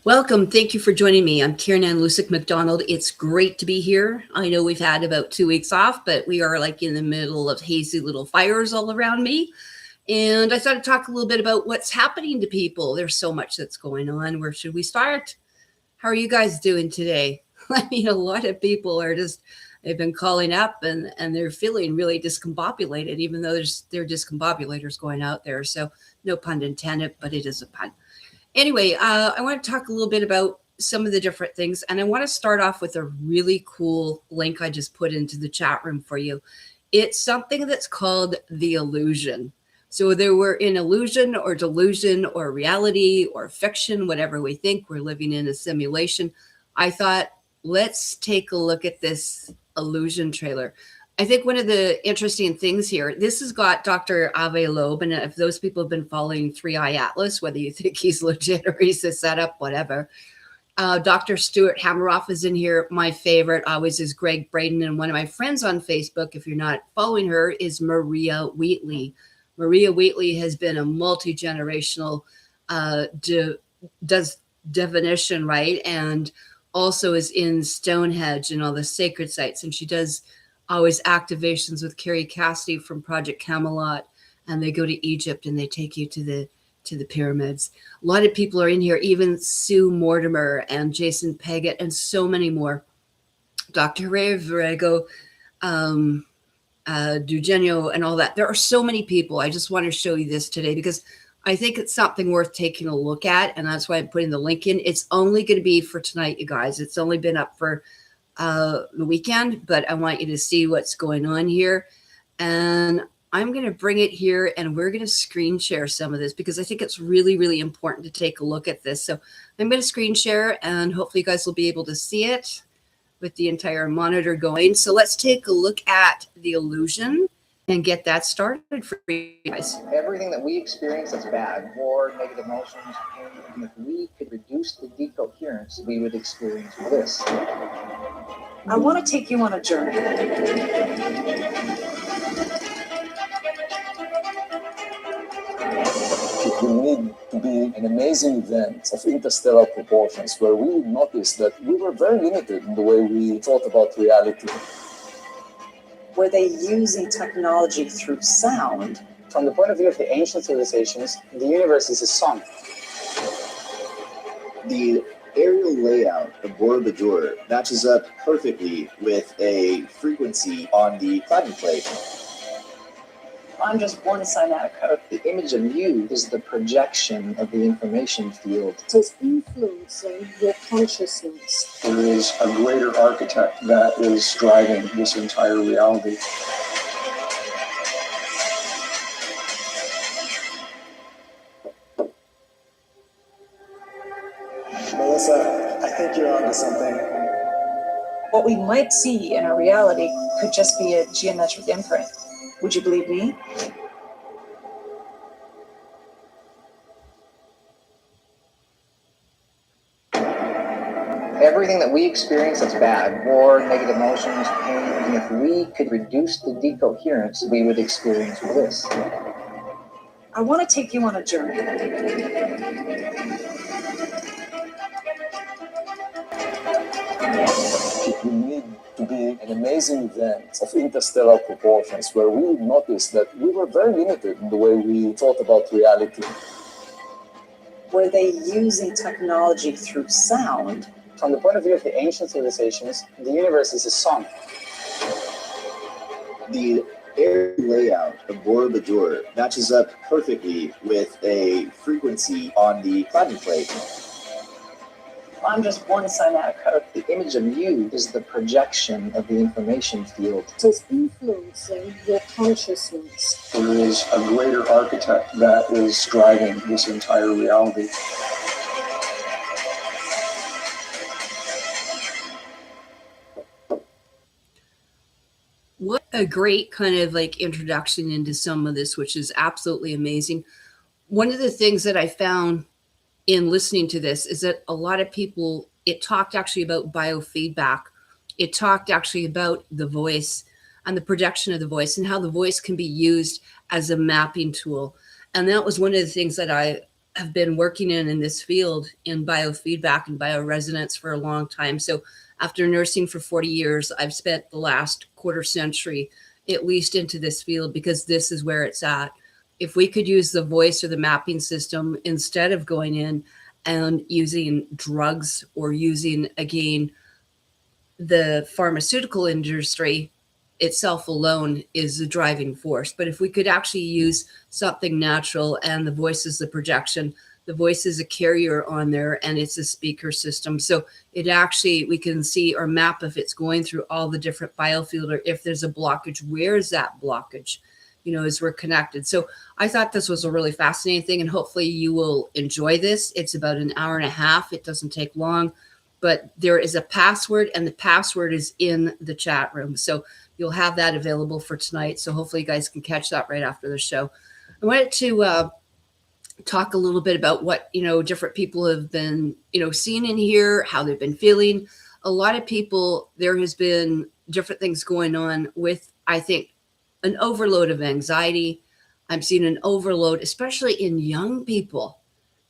Welcome. Thank you for joining me. I'm Karenann McDonald. It's great to be here. I know we've had about 2 weeks off, but we are like in the middle of hazy little fires all around me. And I thought I'd talk a little bit about what's happening to people. There's so much that's going on. Where should we start? How are you guys doing today? I mean, a lot of people are they've been calling up and they're feeling really discombobulated, even though there are discombobulators going out there. So no pun intended, but it is a pun. Anyway, I want to talk a little bit about some of the different things. And I want to start off with a really cool link I just put into the chat room for you. It's something that's called the illusion. So whether we're in illusion or delusion or reality or fiction, whatever we think, we're living in a simulation. I thought, let's take a look at this illusion trailer. I think one of the interesting things here, this has got Dr. Ave Loeb, and if those people have been following 3i Atlas, whether you think he's legit or he's a setup, whatever. Dr. Stuart Hameroff is in here. My favorite always is Greg Braden, and one of my friends on Facebook, if you're not following her, is Maria Wheatley. Maria Wheatley has been a multi-generational, does divination, right? And also is in Stonehenge and all the sacred sites, and she does always activations with Carrie Cassidy from Project Camelot, and they go to Egypt and they take you to the pyramids. A lot of people are in here, even Sue Mortimer and Jason Peggott and so many more. Dr. Ray Varego, Dugenio and all that. There are so many people. I just want to show you this today because I think it's something worth taking a look at, and that's why I'm putting the link in. It's only going to be for tonight, you guys. It's only been up for the weekend, but I want you to see what's going on here. And I'm going to bring it here and we're going to screen share some of this because I think it's really, really important to take a look at this. So I'm going to screen share and hopefully you guys will be able to see it with the entire monitor going. So let's take a look at the illusion and get that started for you guys. Everything that we experience that's bad, war, negative emotions, pain, and if we could reduce the decoherence, we would experience bliss. I want to take you on a journey. It will need to be an amazing event of interstellar proportions where we noticed that we were very limited in the way we thought about reality. Were they using technology through sound? From the point of view of the ancient civilizations, the universe is a song. The aerial layout of Borobudur matches up perfectly with a frequency on the platinum plate. I'm just one cymatic code. The image of you is the projection of the information field. It is influencing your consciousness. There is a greater architect that is driving this entire reality. Melissa, I think you're onto something. What we might see in our reality could just be a geometric imprint. Would you believe me? Everything that we experience that's bad, war, negative emotions, pain, and if we could reduce the decoherence, we would experience bliss. I want to take you on a journey. It will need to be an amazing event of interstellar proportions where we noticed that we were very limited in the way we thought about reality. Were they using technology through sound? From the point of view of the ancient civilizations, the universe is a song. The aerial layout of Borobudur matches up perfectly with a frequency on the platinum plate. I'm just one cymatic code. The image of you is the projection of the information field. It is influencing your consciousness. There is a greater architect that is driving this entire reality. What a great kind of like introduction into some of this, which is absolutely amazing. One of the things that I found in listening to this is that a lot of people, it talked actually about biofeedback. It talked actually about the voice and the projection of the voice and how the voice can be used as a mapping tool. And that was one of the things that I have been working in this field in biofeedback and bioresonance for a long time. So after nursing for 40 years, I've spent the last quarter century at least into this field, because this is where it's at. If we could use the voice or the mapping system instead of going in and using drugs or using, again, the pharmaceutical industry itself alone is the driving force. But if we could actually use something natural, and the voice is the projection, the voice is a carrier on there, and it's a speaker system. So it actually, we can see or map if it's going through all the different biofield, or if there's a blockage, where's that blockage, as we're connected. So I thought this was a really fascinating thing, and hopefully you will enjoy this. It's about an hour and a half. It doesn't take long, but there is a password, and the password is in the chat room. So you'll have that available for tonight. So hopefully you guys can catch that right after the show. I wanted to talk a little bit about what, different people have been, seeing in here, how they've been feeling. A lot of people, there has been different things going on with, I think, an overload of anxiety. I'm seeing an overload, especially in young people,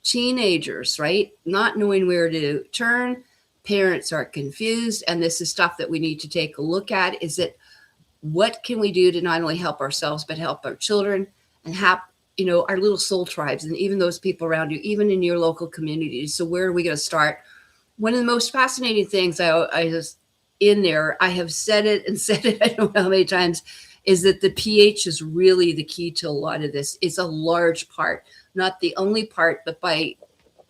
teenagers, right? Not knowing where to turn. Parents are confused. And this is stuff that we need to take a look at. Is it, what can we do to not only help ourselves, but help our children and have, our little soul tribes, and even those people around you, even in your local communities. So where are we going to start? One of the most fascinating things I was in there, I have said it and said it, I don't know how many times, is that the pH is really the key to a lot of this. It's a large part, not the only part, but by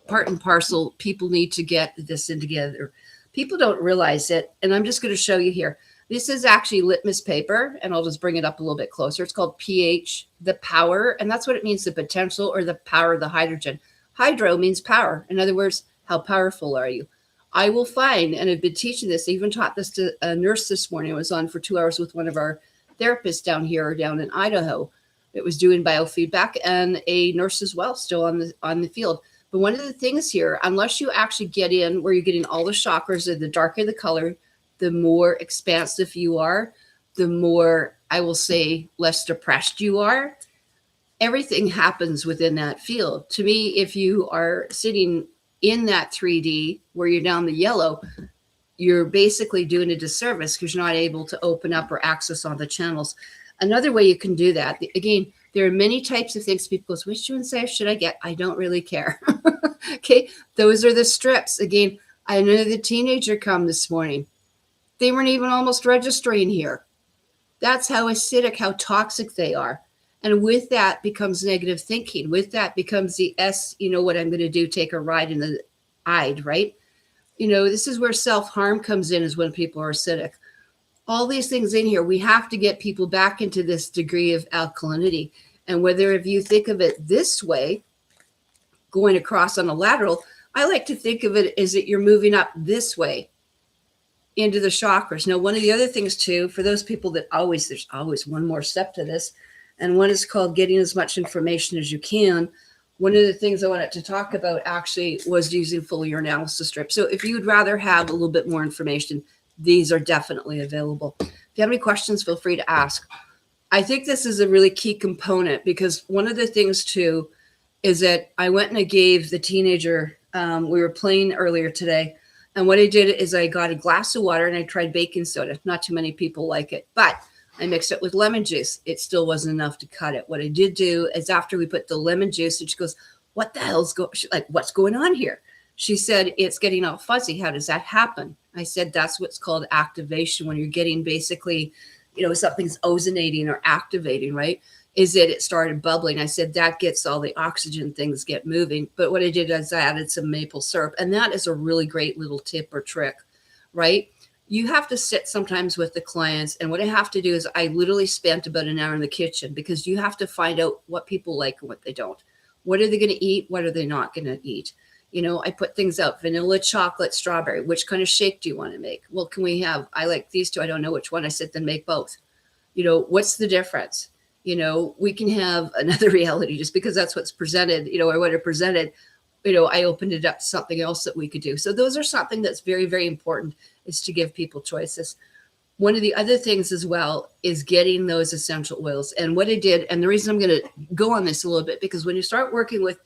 part and parcel, people need to get this in together. People don't realize it. And I'm just going to show you here. This is actually litmus paper, and I'll just bring it up a little bit closer. It's called pH, the power, and that's what it means, the potential or the power of the hydrogen. Hydro means power. In other words, how powerful are you? I will find, and I've been teaching this, I even taught this to a nurse this morning. I was on for 2 hours with one of our therapists down in Idaho. It was doing biofeedback, and a nurse as well, still on the field. But one of the things here, unless you actually get in where you're getting all the chakras, and the darker the color, the more expansive you are, the more, I will say, less depressed you are. Everything happens within that field. To me, if you are sitting in that 3D where you're down the yellow, you're basically doing a disservice because you're not able to open up or access all the channels. Another way you can do that, again, there are many types of things. People go, which one size should I get? I don't really care. Okay, those are the strips. Again, I know the teenager come this morning. They weren't even almost registering here. That's how acidic, how toxic they are. And with that becomes negative thinking. With that becomes the S, what I'm going to do, take a ride in the I'd, right? This is where self-harm comes in, is when people are acidic. All these things in here, we have to get people back into this degree of alkalinity. And whether if you think of it this way, going across on a lateral, I like to think of it as that you're moving up this way into the chakras. Now, one of the other things too, for those people that there's always one more step to this, and one is called getting as much information as you can. One of the things I wanted to talk about actually was using full urinalysis strips. So if you would rather have a little bit more information, these are definitely available. If you have any questions, feel free to ask. I think this is a really key component, because one of the things too is that I went and I gave the teenager, we were playing earlier today, and what I did is I got a glass of water and I tried baking soda. Not too many people like it, but I mixed it with lemon juice. It still wasn't enough to cut it. What I did do is after we put the lemon juice, and she goes, what the hell's what's going on here? She said, it's getting all fuzzy. How does that happen? I said, that's what's called activation. When you're getting basically, something's ozonating or activating, right? Is that it started bubbling. I said, that gets all the oxygen, things get moving. But what I did is I added some maple syrup. And that is a really great little tip or trick, right? You have to sit sometimes with the clients. And what I have to do is I literally spent about an hour in the kitchen, because you have to find out what people like and what they don't. What are they going to eat? What are they not going to eat? I put things out, vanilla, chocolate, strawberry. Which kind of shake do you want to make? Well, can we have, I like these two. I don't know which one. I said, then make both. What's the difference? We can have another reality just because that's what's presented, or what are presented. I opened it up to something else that we could do. So those are something that's very, very important, is to give people choices. One of the other things as well is getting those essential oils. And what I did, and the reason I'm going to go on this a little bit, because when you start working with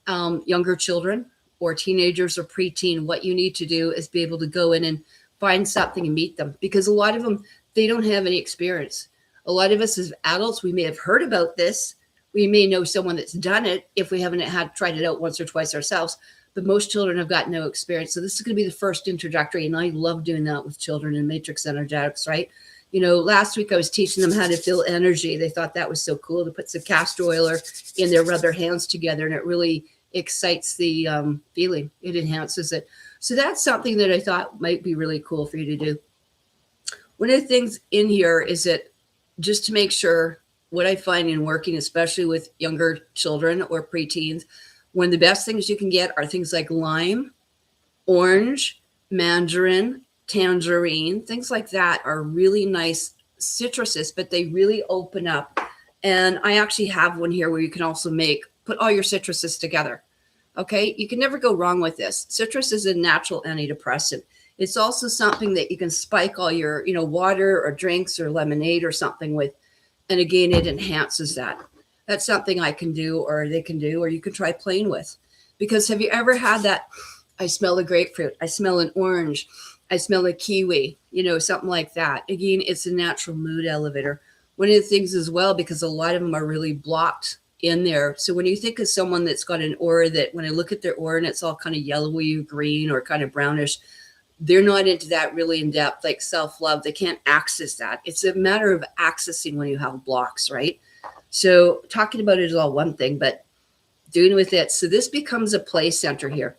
younger children or teenagers or preteen, what you need to do is be able to go in and find something and meet them, because a lot of them, they don't have any experience. A lot of us as adults, we may have heard about this. We may know someone that's done it if we haven't had tried it out once or twice ourselves, but most children have got no experience. So this is going to be the first introductory, and I love doing that with children in matrix energetics, right? You know, last week I was teaching them how to feel energy. They thought that was so cool to put some castor oil in there, rub their hands together, and it really excites the feeling. It enhances it. So that's something that I thought might be really cool for you to do. One of the things in here is that just to make sure, what I find in working, especially with younger children or preteens, one of the best things you can get are things like lime, orange, mandarin, tangerine, things like that are really nice citruses, but they really open up. And I actually have one here where you can also put all your citruses together. Okay, you can never go wrong with this. Citrus is a natural antidepressant. It's also something that you can spike all your, water or drinks or lemonade or something with. And again, it enhances that. That's something I can do, or they can do, or you can try playing with. Because have you ever had that, I smell a grapefruit, I smell an orange, I smell a kiwi, something like that. Again, it's a natural mood elevator. One of the things as well, because a lot of them are really blocked in there. So when you think of someone that's got an aura that when I look at their aura and it's all kind of yellowy or green or kind of brownish, they're not into that really in depth, like self-love. They can't access that. It's a matter of accessing when you have blocks, right? So talking about it is all one thing, but doing with it. So this becomes a play center here.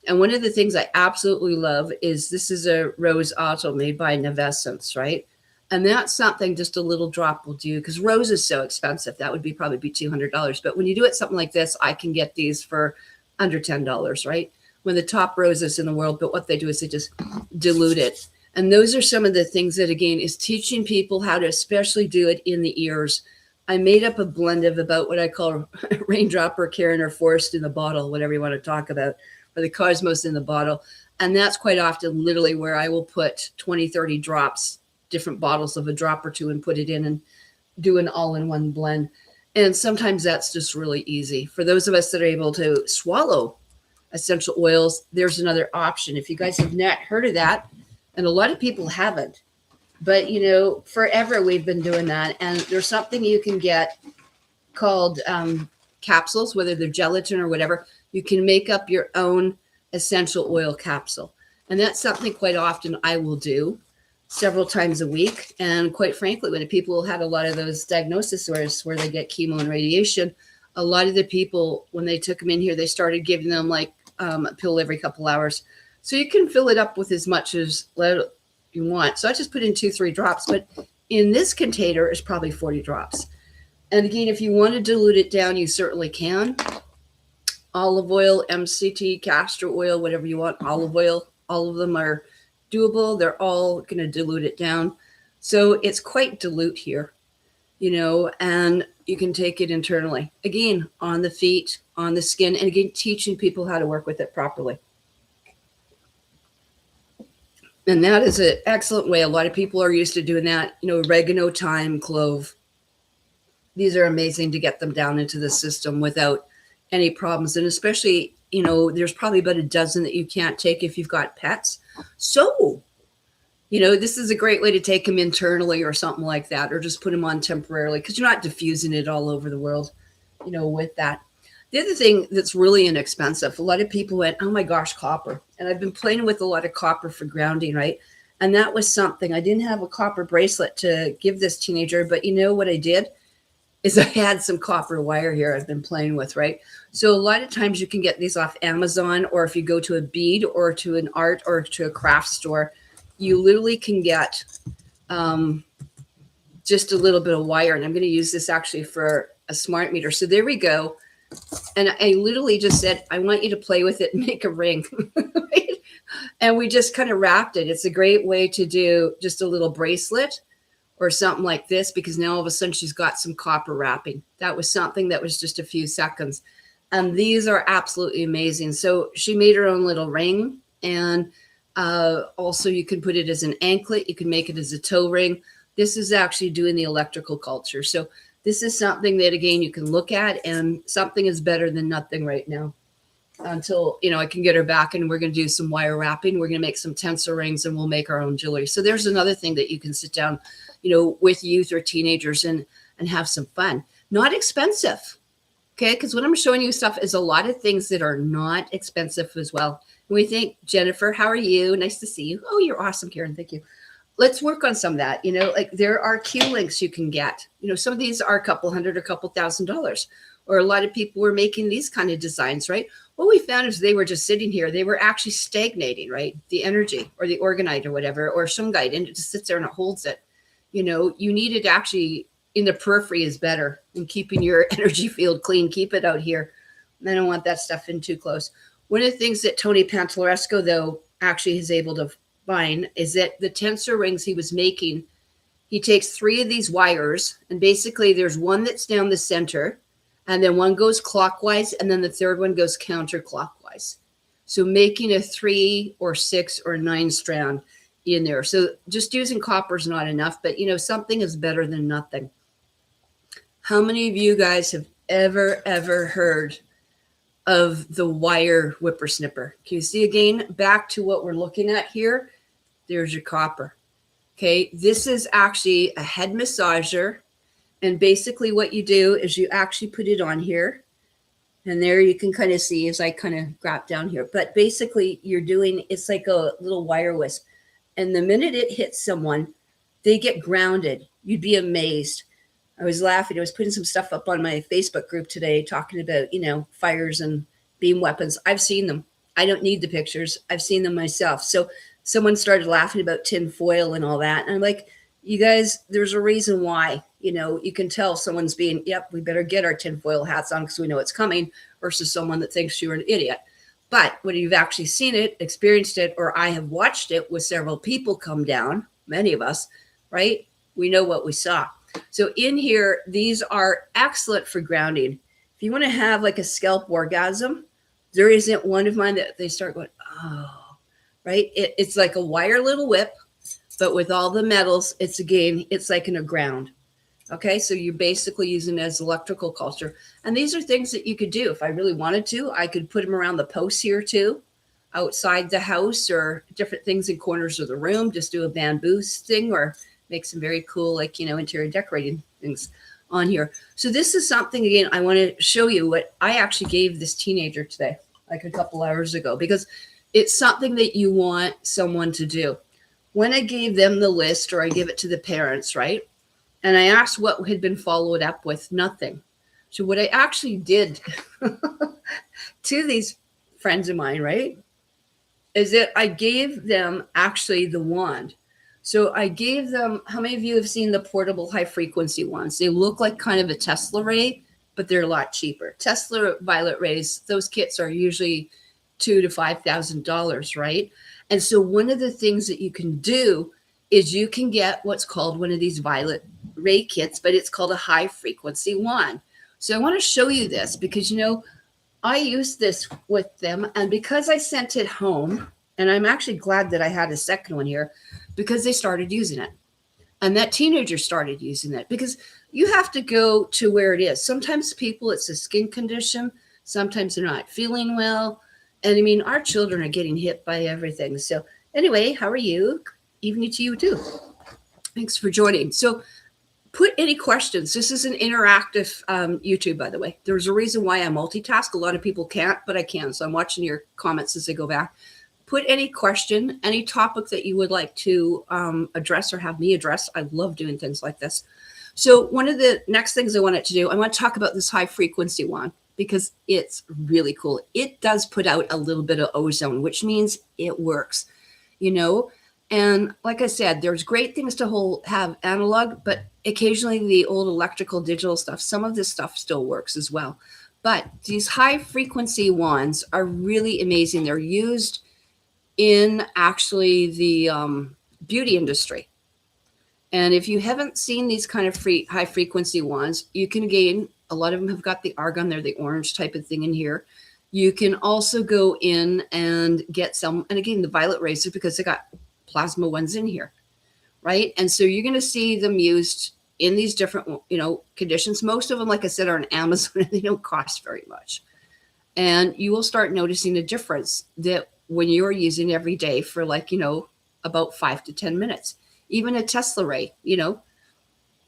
And one of the things I absolutely love is this is a rose otto made by Nevescence, right? And that's something just a little drop will do, because rose is so expensive. That would probably be $200. But when you do it something like this, I can get these for under $10, right? One of the top roses in the world, but what they do is they just dilute it. And those are some of the things that, again, is teaching people how to especially do it in the ears. I made up a blend of about what I call raindrop or Karen or forest in the bottle, whatever you want to talk about, or the cosmos in the bottle. And that's quite often literally where I will put 20, 30 drops, different bottles of a drop or two, and put it in and do an all-in-one blend. And sometimes that's just really easy. For those of us that are able to swallow essential oils, there's another option. If you guys have not heard of that, and a lot of people haven't, but forever we've been doing that. And there's something you can get called capsules, whether they're gelatin or whatever. You can make up your own essential oil capsule. And that's something quite often I will do several times a week. And quite frankly, when people had a lot of those diagnoses where they get chemo and radiation, a lot of the people, when they took them in here, they started giving them like a pill every couple hours. So you can fill it up with as much as you want. So I just put in 2-3 drops, but in this container is probably 40 drops. And again, if you want to dilute it down, you certainly can. Olive oil, MCT, castor oil, whatever you want, olive oil, all of them are doable. They're all going to dilute it down. So it's quite dilute here, and you can take it internally. Again, on the feet, on the skin, and again, teaching people how to work with it properly. And that is an excellent way. A lot of people are used to doing that, oregano, thyme, clove. These are amazing to get them down into the system without any problems. And especially, there's probably about a dozen that you can't take if you've got pets. So, this is a great way to take them internally or something like that, or just put them on temporarily, because you're not diffusing it all over the world, with that. The other thing that's really inexpensive, a lot of people went, oh my gosh, copper. And I've been playing with a lot of copper for grounding, right? And that was something. I didn't have a copper bracelet to give this teenager, but what I did is I had some copper wire here I've been playing with, right? So a lot of times you can get these off Amazon, or if you go to a bead or to an art or to a craft store, you literally can get just a little bit of wire. And I'm going to use this actually for a smart meter. So there we go. And I literally just said, I want you to play with it and make a ring. Right? And we just kind of wrapped it. It's a great way to do just a little bracelet or something like this, because now all of a sudden she's got some copper wrapping. That was something that was just a few seconds. And these are absolutely amazing. So she made her own little ring. And also you can put it as an anklet. You can make it as a toe ring. This is actually doing the electrical culture. So this is something that, again, you can look at, and something is better than nothing right now. until, you know, I can get her back, and we're going to do some wire wrapping. We're going to make some tensor rings, and we'll make our own jewelry. So there's another thing that you can sit down, you know, with youth or teenagers and have some fun. Not expensive. Okay. Because what I'm showing you stuff is a lot of things that are not expensive as well. And we think, Jennifer, how are you? Nice to see you. Oh, you're awesome, Karen. Thank you. Let's work on some of that. You know, like there are Q links you can get. You know, some of these are a couple $100 or a couple $1,000, or a lot of people were making these kind of designs, right? What we found is they were just sitting here. They were actually stagnating, right? The energy or the orgonite or whatever, or shungite, and it just sits there and it holds it. You know, you need it actually in the periphery is better in keeping your energy field clean. Keep it out here. I don't want that stuff in too close. One of the things that Tony Pantalleresco, though, actually is able to find is that the tensor rings he was making, he takes 3 of these wires, and basically there's one that's down the center, and then one goes clockwise, and then the third one goes counterclockwise. So making a 3 or 6 or 9 strand in there. So just using copper is not enough, but you know, something is better than nothing. How many of you guys have ever heard of the wire whippersnipper? Can you see again, back to what we're looking at here? There's your copper. Okay. This is actually a head massager. And basically what you do is you actually put it on here, and there you can kind of see as I kind of grab down here, but basically you're doing, it's like a little wire wisp. And the minute it hits someone, they get grounded. You'd be amazed. I was laughing. I was putting some stuff up on my Facebook group today talking about, you know, fires and beam weapons. I've seen them. I don't need the pictures. I've seen them myself. So someone started laughing about tin foil and all that. And I'm like, you guys, there's a reason why, you know, you can tell someone's being, yep, we better get our tin foil hats on because we know it's coming, versus someone that thinks you're an idiot. But when you've actually seen it, experienced it, or I have watched it with several people come down, many of us, right? We know what we saw. So in here, these are excellent for grounding. If you want to have like a scalp orgasm, there isn't one of mine that they start going, oh, right? It's like a wire little whip, but with all the metals, it's like in a ground. Okay, so you're basically using it as electrical culture. And these are things that you could do. If I really wanted to, I could put them around the posts here too, outside the house, or different things in corners of the room. Just do a bamboo thing, or make some very cool, like, you know, interior decorating things on here. So this is something, again, I want to show you what I actually gave this teenager today, like a couple hours ago, because it's something that you want someone to do. When I gave them the list, or I give it to the parents, right? And I asked what had been followed up with, nothing. So what I actually did to these friends of mine, right, is that I gave them actually the wand. So I gave them, how many of you have seen the portable high frequency ones? They look like kind of a Tesla ray, but they're a lot cheaper. Tesla violet rays, those kits are usually $2,000 to $5,000, right? And so one of the things that you can do is you can get what's called one of these violet ray kits, but it's called a high frequency wand. So I want to show you this because, you know, I used this with them, and because I sent it home, and I'm actually glad that I had a second one here, because they started using it. And that teenager started using it, because you have to go to where it is. Sometimes people, it's a skin condition. Sometimes they're not feeling well. And I mean, our children are getting hit by everything. So anyway, how are you? Evening to you too. Thanks for joining. So put any questions. This is an interactive YouTube, by the way. There's a reason why I multitask. A lot of people can't, but I can. So I'm watching your comments as they go back. Put any question, any topic that you would like to address or have me address. I love doing things like this. So one of the next things I wanted to do, I want to talk about this high frequency one, because it's really cool. It does put out a little bit of ozone, which means it works, you know. And like I said, there's great things to have analog, but occasionally the old electrical digital stuff, some of this stuff still works as well. But these high frequency wands are really amazing. They're used in actually the beauty industry. And if you haven't seen these kind of high frequency wands, you can, again, a lot of them have got the argon, they're the orange type of thing in here. You can also go in and get some, and again, the violet rays, because they got plasma ones in here, right? And so you're going to see them used in these different, you know, conditions. Most of them, like I said, are on Amazon, and they don't cost very much. And you will start noticing a difference that when you're using every day for like, about 5 to 10 minutes, even a Tesla ray,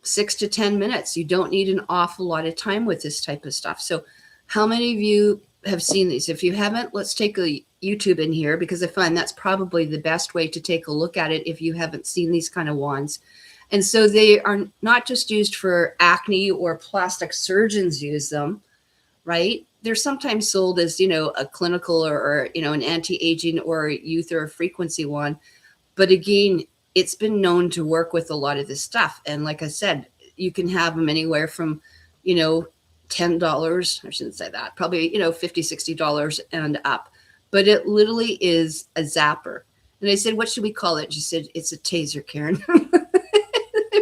6 to 10 minutes. You don't need an awful lot of time with this type of stuff. So how many of you have seen these? If you haven't, let's take a YouTube in here, because I find that's probably the best way to take a look at it if you haven't seen these kind of wands. And so they are not just used for acne, or plastic surgeons use them, right? They're sometimes sold as, a clinical or an anti-aging or youth or frequency wand. But again, it's been known to work with a lot of this stuff. And like I said, you can have them anywhere from, $10, I shouldn't say that, probably, $50, $60 and up. But it literally is a zapper. And I said, what should we call it? She said, it's a taser, Karen. I'm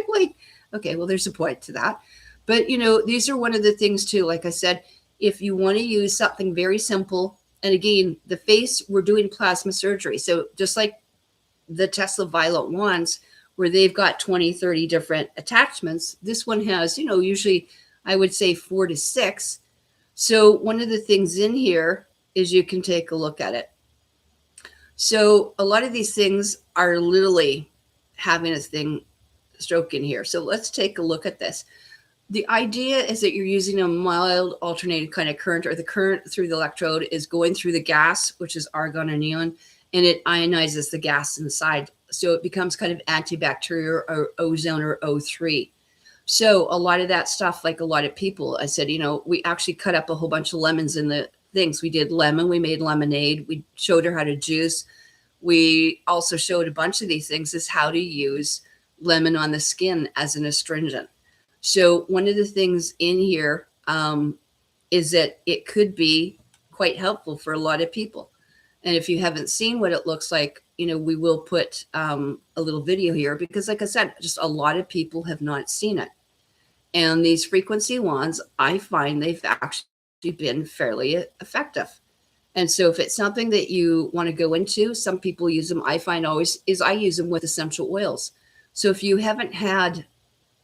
like, okay, well, there's a point to that. But, these are one of the things too, like I said, if you want to use something very simple, and again, the face, we're doing plasma surgery. So just like the Tesla Violet wands, where they've got 20, 30 different attachments, this one has, usually I would say 4 to 6. So one of the things in here is you can take a look at it. So a lot of these things are literally having a thing stroke in here. So let's take a look at this. The idea is that you're using a mild alternating kind of current, or the current through the electrode is going through the gas, which is argon and neon, and it ionizes the gas inside. So it becomes kind of antibacterial, or ozone, or O3. So a lot of that stuff, like a lot of people, I said, we actually cut up a whole bunch of lemons in the things. We did lemon, we made lemonade, we showed her how to juice. We also showed a bunch of these things is how to use lemon on the skin as an astringent. So one of the things in here is that it could be quite helpful for a lot of people. And if you haven't seen what it looks like, we will put a little video here, because like I said, just a lot of people have not seen it. And these frequency wands, I find they've actually been fairly effective. And so if it's something that you want to go into, some people use them. I find always is I use them with essential oils. So if you haven't had,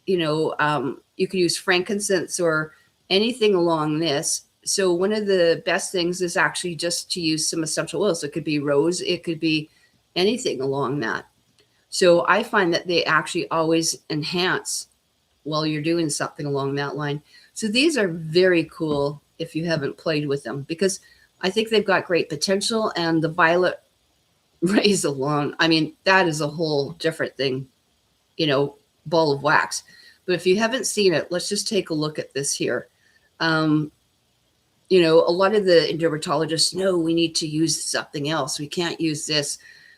you can use frankincense or anything along this. So one of the best things is actually just to use some essential oils. It could be rose, it could be anything along that. So I find that they actually always enhance while you're doing something along that line. So these are very cool if you haven't played with them, because I think they've got great potential. And the violet rays alone, I mean, that is a whole different thing, ball of wax. But if you haven't seen it, let's just take a look at this here. A lot of the dermatologists know we need to use something else. We can't use this,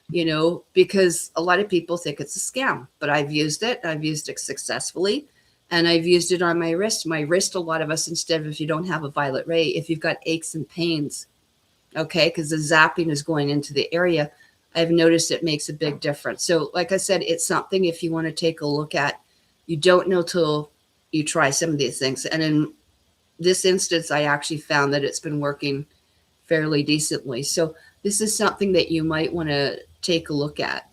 because a lot of people think it's a scam. But I've used it. I've used it successfully. And I've used it on my wrist. My wrist, a lot of us, instead of if you don't have a violet ray, if you've got aches and pains, okay, because the zapping is going into the area, I've noticed it makes a big difference. So like I said, it's something if you want to take a look at. You don't know till you try some of these things. And in this instance, I actually found that it's been working fairly decently. So this is something that you might want to take a look at.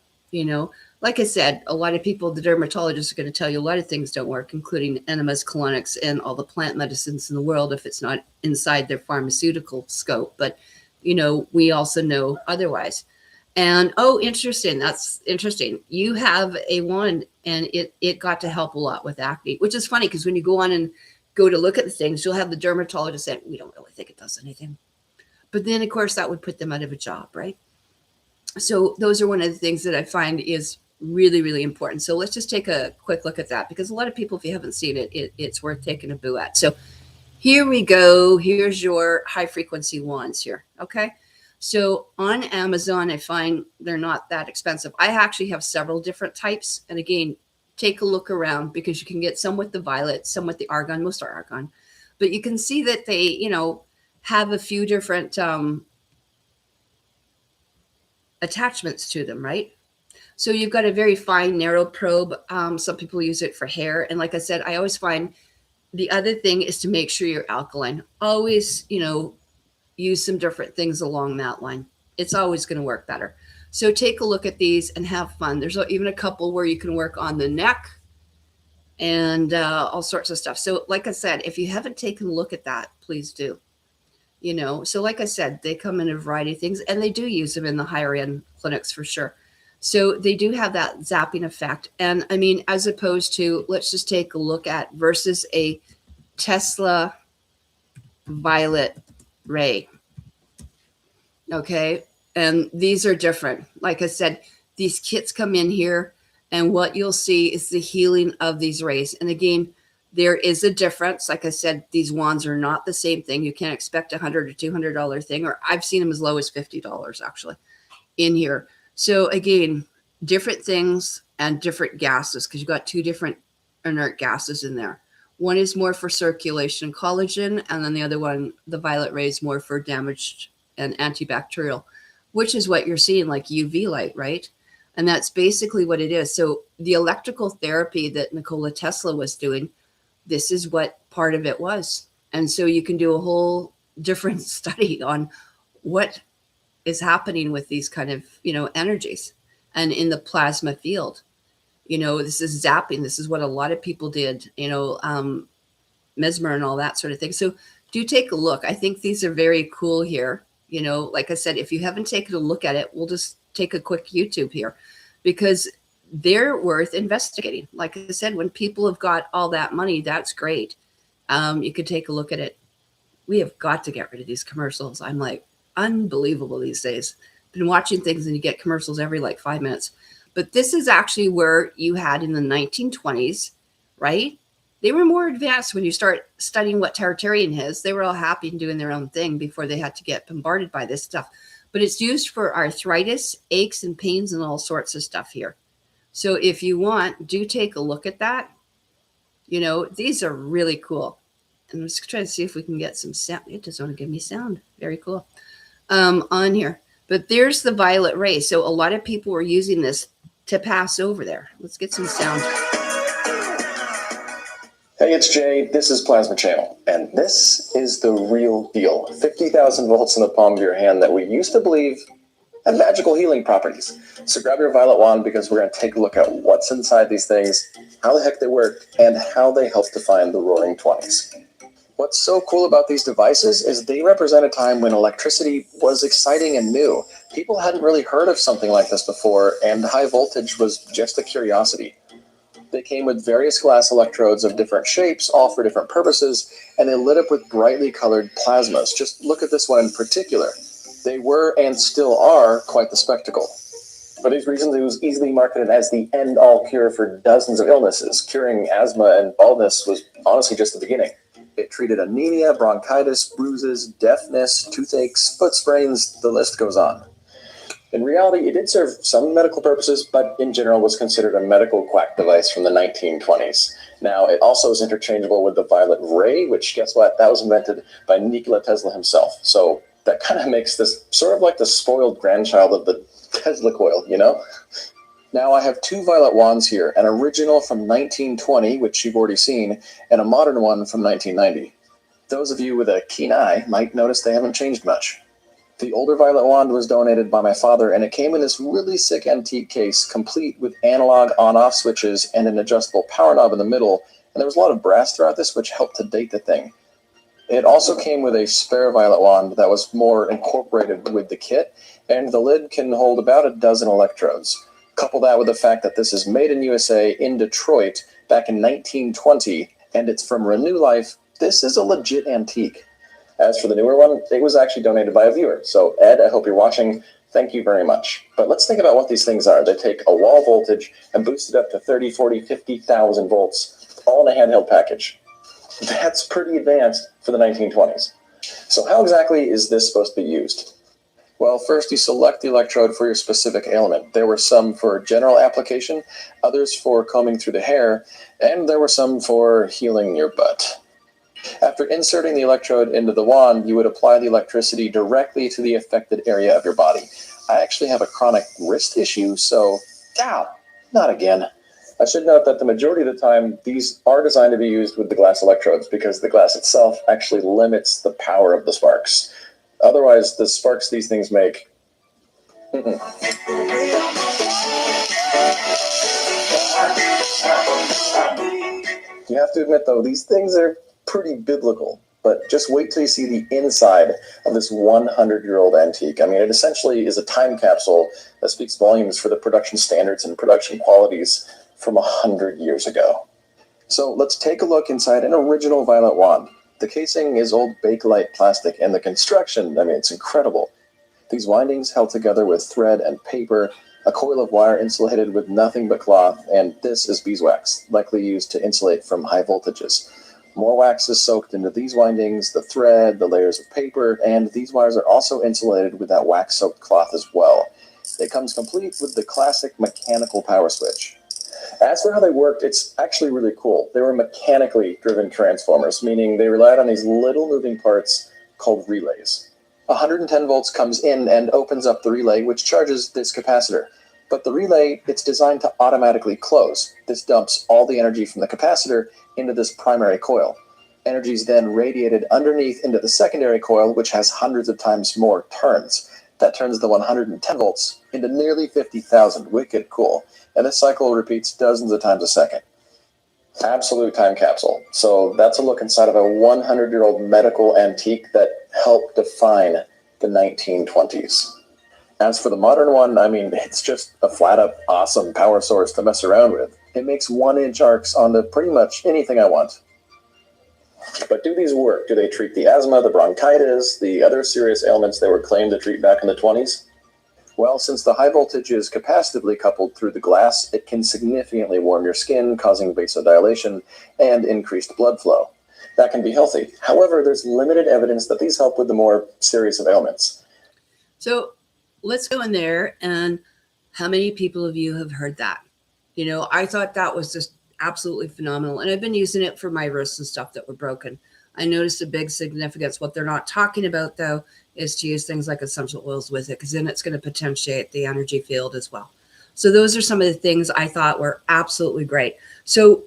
Like I said, a lot of people, the dermatologists are going to tell you a lot of things don't work, including enemas, colonics, and all the plant medicines in the world if it's not inside their pharmaceutical scope. But, we also know otherwise. And, oh, interesting. That's interesting. You have a wand, and it got to help a lot with acne, which is funny because when you go on and go to look at the things, you'll have the dermatologist say, we don't really think it does anything. But then, of course, that would put them out of a job, right? So those are one of the things that I find is really, really important. So let's just take a quick look at that, because a lot of people, if you haven't seen it, it's worth taking a boo at. So here we go. Here's your high frequency wands here. Okay. So on Amazon, I find they're not that expensive. I actually have several different types. And again, take a look around, because you can get some with the violet, some with the argon, most are argon. But you can see that they, have a few different attachments to them, right? So you've got a very fine, narrow probe. Some people use it for hair. And like I said, I always find the other thing is to make sure you're alkaline. Always, use some different things along that line. It's always going to work better. So take a look at these and have fun. There's even a couple where you can work on the neck and all sorts of stuff. So like I said, if you haven't taken a look at that, please do. you know. So like I said, they come in a variety of things, and they do use them in the higher end clinics for sure. So they do have that zapping effect. And I mean, as opposed to, let's just take a look at versus a Tesla violet ray. Okay. And these are different. Like I said, these kits come in here, and what you'll see is the healing of these rays. And again, there is a difference. Like I said, these wands are not the same thing. You can't expect $100 or $200 thing, or I've seen them as low as $50 actually in here. So again, different things and different gases, because you've got two different inert gases in there. One is more for circulation collagen, and then the other one, the violet ray, is more for damaged and antibacterial, which is what you're seeing, like UV light, right? And that's basically what it is. So the electrical therapy that Nikola Tesla was doing, this is what part of it was. And so you can do a whole different study on what is happening with these kind of, you know, energies and in the plasma field. You know, this is zapping. This is what a lot of people did, you know, mesmer and all that sort of thing. So do take a look. I think these are very cool here. You know, like I said, if you haven't taken a look at it, we'll just take a quick YouTube here, because they're worth investigating. Like I said, when people have got all that money, that's great. You could take a look at it. We have got to get rid of these commercials. I'm like, unbelievable these days. Been watching things and you get commercials every like 5 minutes. But this is actually where you had in the 1920s, right? They were more advanced when you start studying what Tartarian is. They were all happy and doing their own thing before they had to get bombarded by this stuff. But it's used for arthritis, aches and pains, and all sorts of stuff here. So if you want, do take a look at that. You know, these are really cool. And I'm just trying to see if we can get some sound. It doesn't want to give me sound. Very cool. On here. But there's the violet ray. So a lot of people were using this to pass over there. Let's get some sound. Hey, it's Jay. This is Plasma Channel, and this is the real deal. 50,000 volts in the palm of your hand that we used to believe had magical healing properties. So grab your violet wand, because we're going to take a look at what's inside these things, how the heck they work, and how they help define the Roaring 20s. What's so cool about these devices is they represent a time when electricity was exciting and new. People hadn't really heard of something like this before, and high voltage was just a curiosity. They came with various glass electrodes of different shapes, all for different purposes, and they lit up with brightly colored plasmas. Just look at this one in particular. They were and still are quite the spectacle. For these reasons, it was easily marketed as the end-all cure for dozens of illnesses. Curing asthma and baldness was honestly just the beginning. It treated anemia, bronchitis, bruises, deafness, toothaches, foot sprains, the list goes on. In reality, it did serve some medical purposes, but in general was considered a medical quack device from the 1920s. Now, it also is interchangeable with the violet ray, which, guess what? That was invented by Nikola Tesla himself. So that kind of makes this sort of like the spoiled grandchild of the Tesla coil, you know? Now, I have two violet wands here, an original from 1920, which you've already seen, and a modern one from 1990. Those of you with a keen eye might notice they haven't changed much. The older violet wand was donated by my father, and it came in this really sick antique case, complete with analog on-off switches and an adjustable power knob in the middle, and there was a lot of brass throughout this, which helped to date the thing. It also came with a spare violet wand that was more incorporated with the kit, and the lid can hold about a dozen electrodes. Couple that with the fact that this is made in USA in Detroit back in 1920, and it's from Renew Life, this is a legit antique. As for the newer one, it was actually donated by a viewer. So Ed, I hope you're watching. Thank you very much. But let's think about what these things are. They take a wall voltage and boost it up to 30, 40, 50,000 volts, all in a handheld package. That's pretty advanced for the 1920s. So how exactly is this supposed to be used? Well, first you select the electrode for your specific ailment. There were some for general application, others for combing through the hair, and there were some for healing your butt. After inserting the electrode into the wand, you would apply the electricity directly to the affected area of your body. I actually have a chronic wrist issue, so, ow, not again. I should note that the majority of the time, these are designed to be used with the glass electrodes because the glass itself actually limits the power of the sparks. Otherwise, the sparks these things make, You have to admit, though, these things are pretty biblical. But just wait till you see the inside of this 100-year-old antique. I mean, it essentially is a time capsule that speaks volumes for the production standards and production qualities from 100 years ago. So let's take a look inside an original violet wand. The casing is old Bakelite plastic, and the construction, I mean, it's incredible. These windings held together with thread and paper, a coil of wire insulated with nothing but cloth, and this is beeswax, likely used to insulate from high voltages. More wax is soaked into these windings, the thread, the layers of paper, and these wires are also insulated with that wax-soaked cloth as well. It comes complete with the classic mechanical power switch. As for how they worked, it's actually really cool. They were mechanically driven transformers, meaning they relied on these little moving parts called relays. 110 volts comes in and opens up the relay, which charges this capacitor. But the relay, it's designed to automatically close. This dumps all the energy from the capacitor into this primary coil. Energy is then radiated underneath into the secondary coil, which has hundreds of times more turns. That turns the 110 volts into nearly 50,000. Wicked cool. And this cycle repeats dozens of times a second. Absolute time capsule. So that's a look inside of a 100-year-old medical antique that helped define the 1920s. As for the modern one, I mean, it's just a flat-up awesome power source to mess around with. It makes 1-inch arcs onto pretty much anything I want. But do these work? Do they treat the asthma, the bronchitis, the other serious ailments they were claimed to treat back in the 20s? Well, since the high voltage is capacitively coupled through the glass, it can significantly warm your skin, causing vasodilation and increased blood flow. That can be healthy. However, there's limited evidence that these help with the more serious of ailments. So let's go in there, and how many people of you have heard that? You know, I thought that was just absolutely phenomenal, and I've been using it for my wrists and stuff that were broken. I noticed a big significance. What they're not talking about, though, is to use things like essential oils with it, because then it's going to potentiate the energy field as well. So those are some of the things I thought were absolutely great. So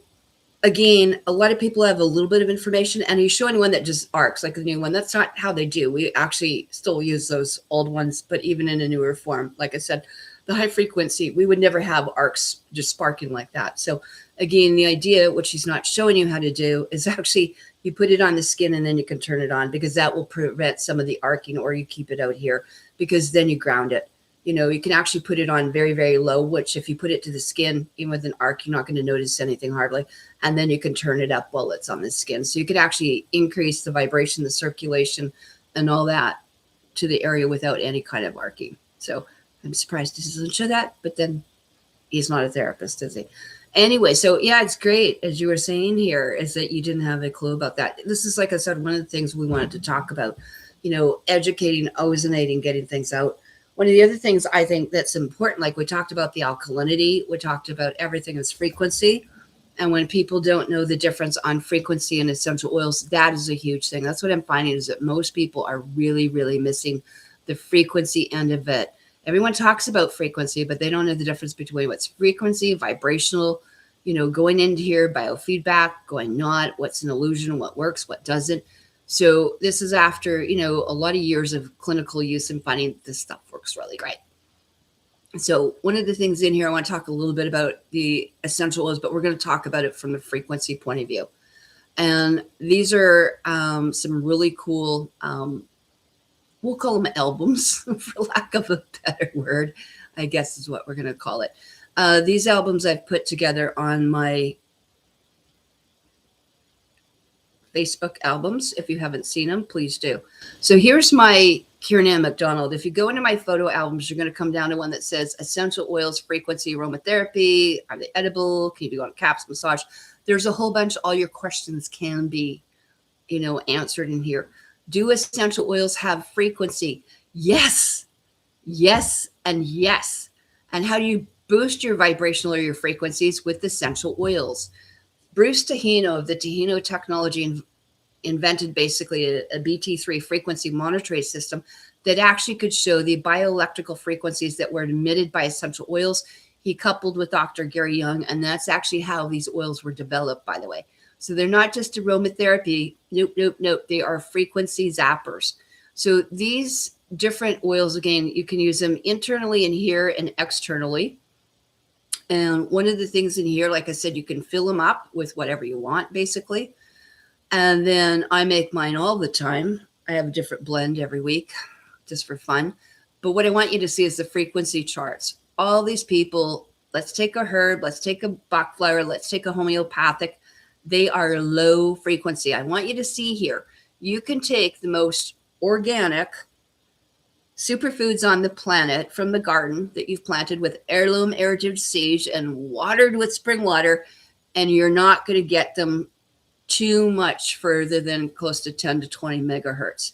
again, a lot of people have a little bit of information, and he's showing one that just arcs like the new one. That's not how they do. We actually still use those old ones, but even in a newer form. Like I said, the high frequency, we would never have arcs just sparking like that. So again, the idea, which he's not showing you how to do, is actually you put it on the skin and then you can turn it on, because that will prevent some of the arcing, or you keep it out here because then you ground it. You know, you can actually put it on very, very low, which if you put it to the skin, even with an arc, you're not going to notice anything hardly. And then you can turn it up while it's on the skin. So you could actually increase the vibration, the circulation, and all that to the area without any kind of arcing. So I'm surprised he doesn't show that, but then he's not a therapist, is he? Anyway, so yeah, it's great, as you were saying here, is that you didn't have a clue about that. This is, like I said, one of the things we wanted to talk about, you know, educating, ozonating, getting things out. One of the other things I think that's important, like we talked about the alkalinity, we talked about everything is frequency. And when people don't know the difference on frequency and essential oils, that is a huge thing. That's what I'm finding, is that most people are really, really missing the frequency end of it. Everyone talks about frequency, but they don't know the difference between what's frequency, vibrational, you know, going into here, biofeedback, going not, what's an illusion, what works, what doesn't. So this is after, you know, a lot of years of clinical use and finding this stuff works really great. So one of the things in here, I want to talk a little bit about the essential oils, but we're going to talk about it from the frequency point of view. And these are some really cool, we'll call them albums, for lack of a better word, I guess is what we're going to call it. These albums I've put together on my Facebook albums. If you haven't seen them, please do. So here's my Karenann McDonald. If you go into my photo albums, you're going to come down to one that says essential oils, frequency, aromatherapy. Are they edible? Can you do on caps, massage? There's a whole bunch. All your questions can be, you know, answered in here. Do essential oils have frequency? Yes, yes, and yes. And how do you boost your vibrational or your frequencies with essential oils? Bruce Tahino of the Tahino technology invented basically a BT3 frequency monitoring system that actually could show the bioelectrical frequencies that were emitted by essential oils. He coupled with Dr. Gary Young, and that's actually how these oils were developed, by the way. So they're not just aromatherapy. Nope, nope, nope. They are frequency zappers. So these different oils, again, you can use them internally in here and externally. And one of the things in here, like I said, you can fill them up with whatever you want, basically. And then I make mine all the time. I have a different blend every week just for fun. But what I want you to see is the frequency charts. All these people, let's take a herb, let's take a Bach flower, let's take a homeopathic. They are low frequency. I want you to see here, you can take the most organic superfoods on the planet from the garden that you've planted with heirloom heritage seeds and watered with spring water, and you're not going to get them too much further than close to 10 to 20 megahertz.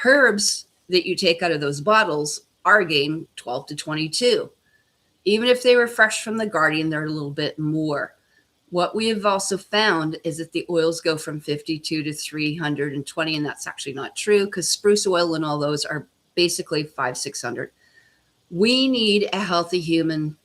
Herbs that you take out of those bottles are gain 12 to 22. Even if they were fresh from the garden, they're a little bit more. What we have also found is that the oils go from 52 to 320, and that's actually not true because spruce oil and all those are basically 500-600. We need a healthy human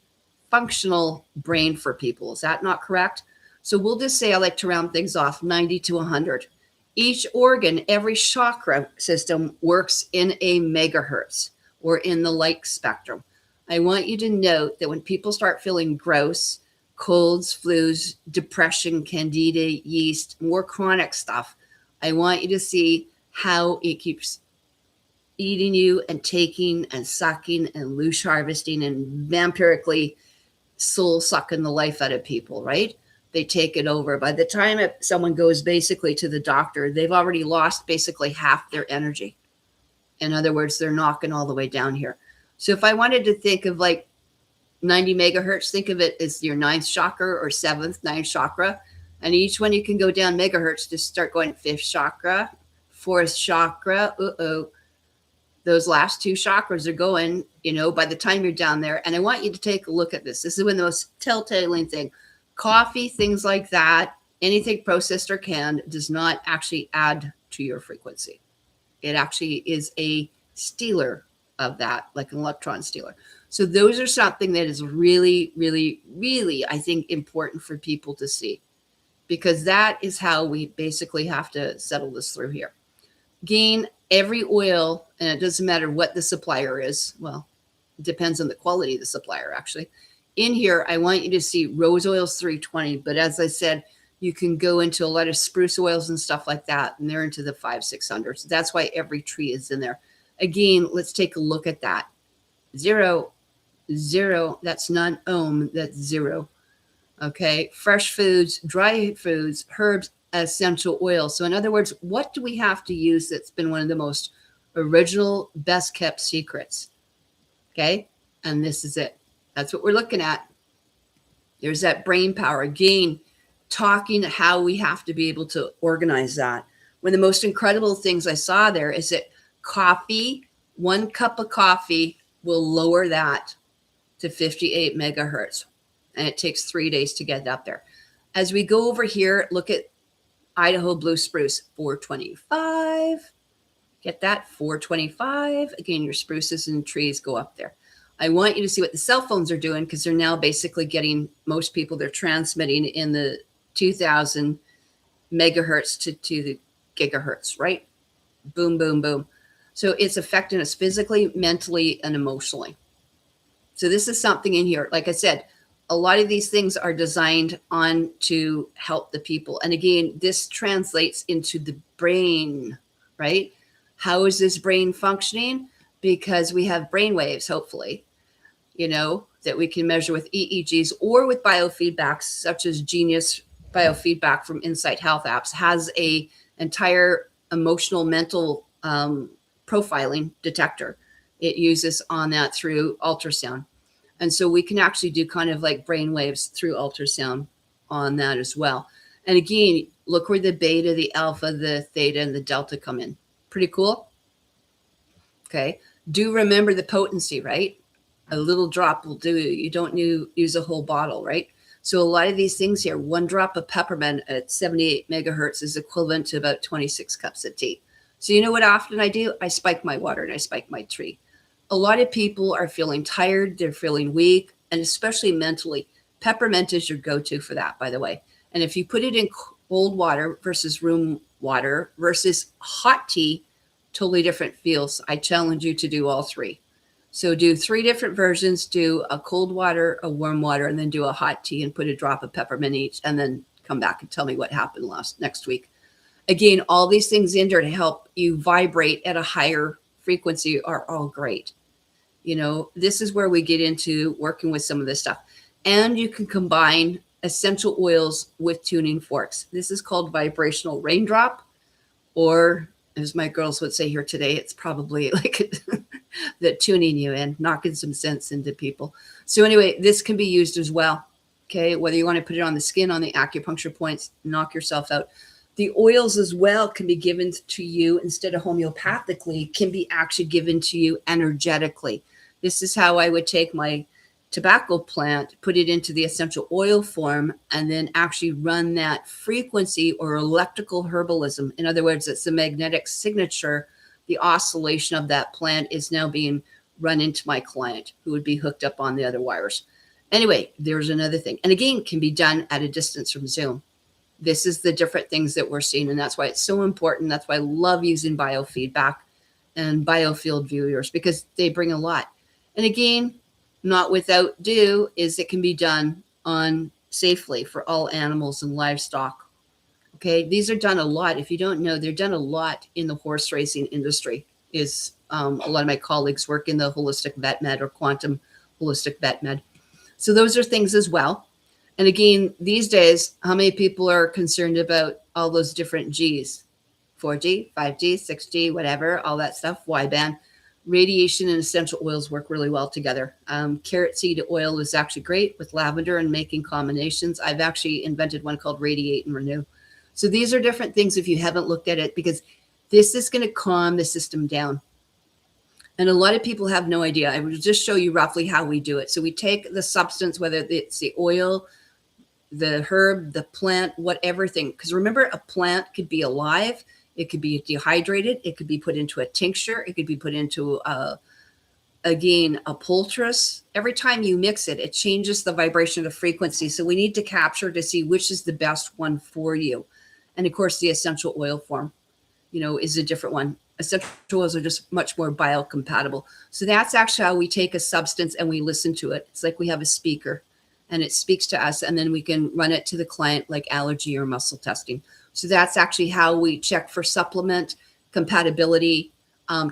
functional brain for people. Is that not correct? So we'll just say I like to round things off 90 to 100. Each organ, every chakra system works in a megahertz or in the light spectrum. I want you to note that when people start feeling gross, colds, flus, depression, candida, yeast, more chronic stuff, I want you to see how it keeps eating you and taking and sucking and loose harvesting and vampirically soul sucking the life out of people, right? They take it over. By the time someone goes basically to the doctor, they've already lost basically half their energy. In other words, they're knocking all the way down here. So if I wanted to think of like 90 megahertz, think of it as your ninth chakra or seventh, ninth chakra. And each one you can go down megahertz, just start going fifth chakra, fourth chakra. Those last two chakras are going, by the time you're down there. And I want you to take a look at this. This is when the most telltale thing. Coffee, things like that, anything processed or canned does not actually add to your frequency. It actually is a stealer of that, like an electron stealer. So those are something that is really, really, really, I think, important for people to see, because that is how we basically have to settle this through here. Gain every oil, and it doesn't matter what the supplier is. Well, it depends on the quality of the supplier, actually. In here, I want you to see rose oils 320, but as I said, you can go into a lot of spruce oils and stuff like that, and they're into the 500-600. So that's why every tree is in there. Again, let's take a look at that. 0, 0, that's non-ohm, that's 0. Okay, fresh foods, dry foods, herbs, essential oils. So in other words, what do we have to use that's been one of the most original, best kept secrets? Okay, and this is it. That's what we're looking at. There's that brain power. Again, talking how we have to be able to organize that. One of the most incredible things I saw there is that coffee, 1 cup of coffee will lower that to 58 megahertz. And it takes 3 days to get up there. As we go over here, look at Idaho blue spruce, 425. Get that, 425. Again, your spruces and trees go up there. I want you to see what the cell phones are doing, because they're now basically getting, most people, they're transmitting in the 2000 megahertz to the gigahertz, right? Boom, boom, boom. So it's affecting us physically, mentally, and emotionally. So this is something in here. Like I said, a lot of these things are designed on to help the people. And again, this translates into the brain, right? How is this brain functioning? Because we have brain waves, hopefully, that we can measure with EEGs or with biofeedbacks, such as Genius Biofeedback from Insight Health Apps has a entire emotional, mental profiling detector. It uses on that through ultrasound. And so we can actually do kind of like brain waves through ultrasound on that as well. And again, look where the beta, the alpha, the theta, and the delta come in. Pretty cool. Okay. Do remember the potency, right? A little drop will do. You don't use a whole bottle, right? So a lot of these things here, 1 drop of peppermint at 78 megahertz is equivalent to about 26 cups of tea. So you know what often I do? I spike my water and I spike my tree. A lot of people are feeling tired. They're feeling weak, and especially mentally. Peppermint is your go-to for that, by the way. And if you put it in cold water versus room water versus hot tea, totally different feels. I challenge you to do all 3. So do 3 different versions. Do a cold water, a warm water, and then do a hot tea and put a drop of peppermint each, and then come back and tell me what happened next week. Again, all these things in there to help you vibrate at a higher frequency are all great. You know, this is where we get into working with some of this stuff. And you can combine essential oils with tuning forks. This is called vibrational raindrop, or as my girls would say here today, it's probably like the tuning you in, knocking some sense into people. So anyway, this can be used as well. Okay, whether you want to put it on the skin, on the acupuncture points, knock yourself out. The oils as well can be given to you instead of homeopathically, can be actually given to you energetically. This is how I would take my tobacco plant, put it into the essential oil form, and then actually run that frequency or electrical herbalism. In other words, it's the magnetic signature. The oscillation of that plant is now being run into my client, who would be hooked up on the other wires. Anyway, there's another thing. And again, can be done at a distance from Zoom. This is the different things that we're seeing. And that's why it's so important. That's why I love using biofeedback and biofield viewers, because they bring a lot. And again, not without due is it can be done on safely for all animals and livestock. Okay, these are done a lot. If you don't know, they're done a lot in the horse racing industry. Is a lot of my colleagues work in the holistic vet med or quantum holistic vet med. So those are things as well. And again, these days, how many people are concerned about all those different Gs? 4G, 5G, 6G, whatever, all that stuff, Y-band. Radiation and essential oils work really well together. Carrot seed oil is actually great with lavender and making combinations. I've actually invented one called Radiate and Renew. So these are different things if you haven't looked at it, because this is going to calm the system down. And a lot of people have no idea. I will just show you roughly how we do it. So we take the substance, whether it's the oil, the herb, the plant, whatever thing. Because remember, a plant could be alive. It could be dehydrated. It could be put into a tincture. It could be put into, again, a poultice. Every time you mix it, it changes the vibration of the frequency. So we need to capture to see which is the best one for you. And of course, the essential oil form, you know, is a different one. Essential oils are just much more biocompatible. So that's actually how we take a substance and we listen to it. It's like we have a speaker and it speaks to us, and then we can run it to the client like allergy or muscle testing. So that's actually how we check for supplement compatibility,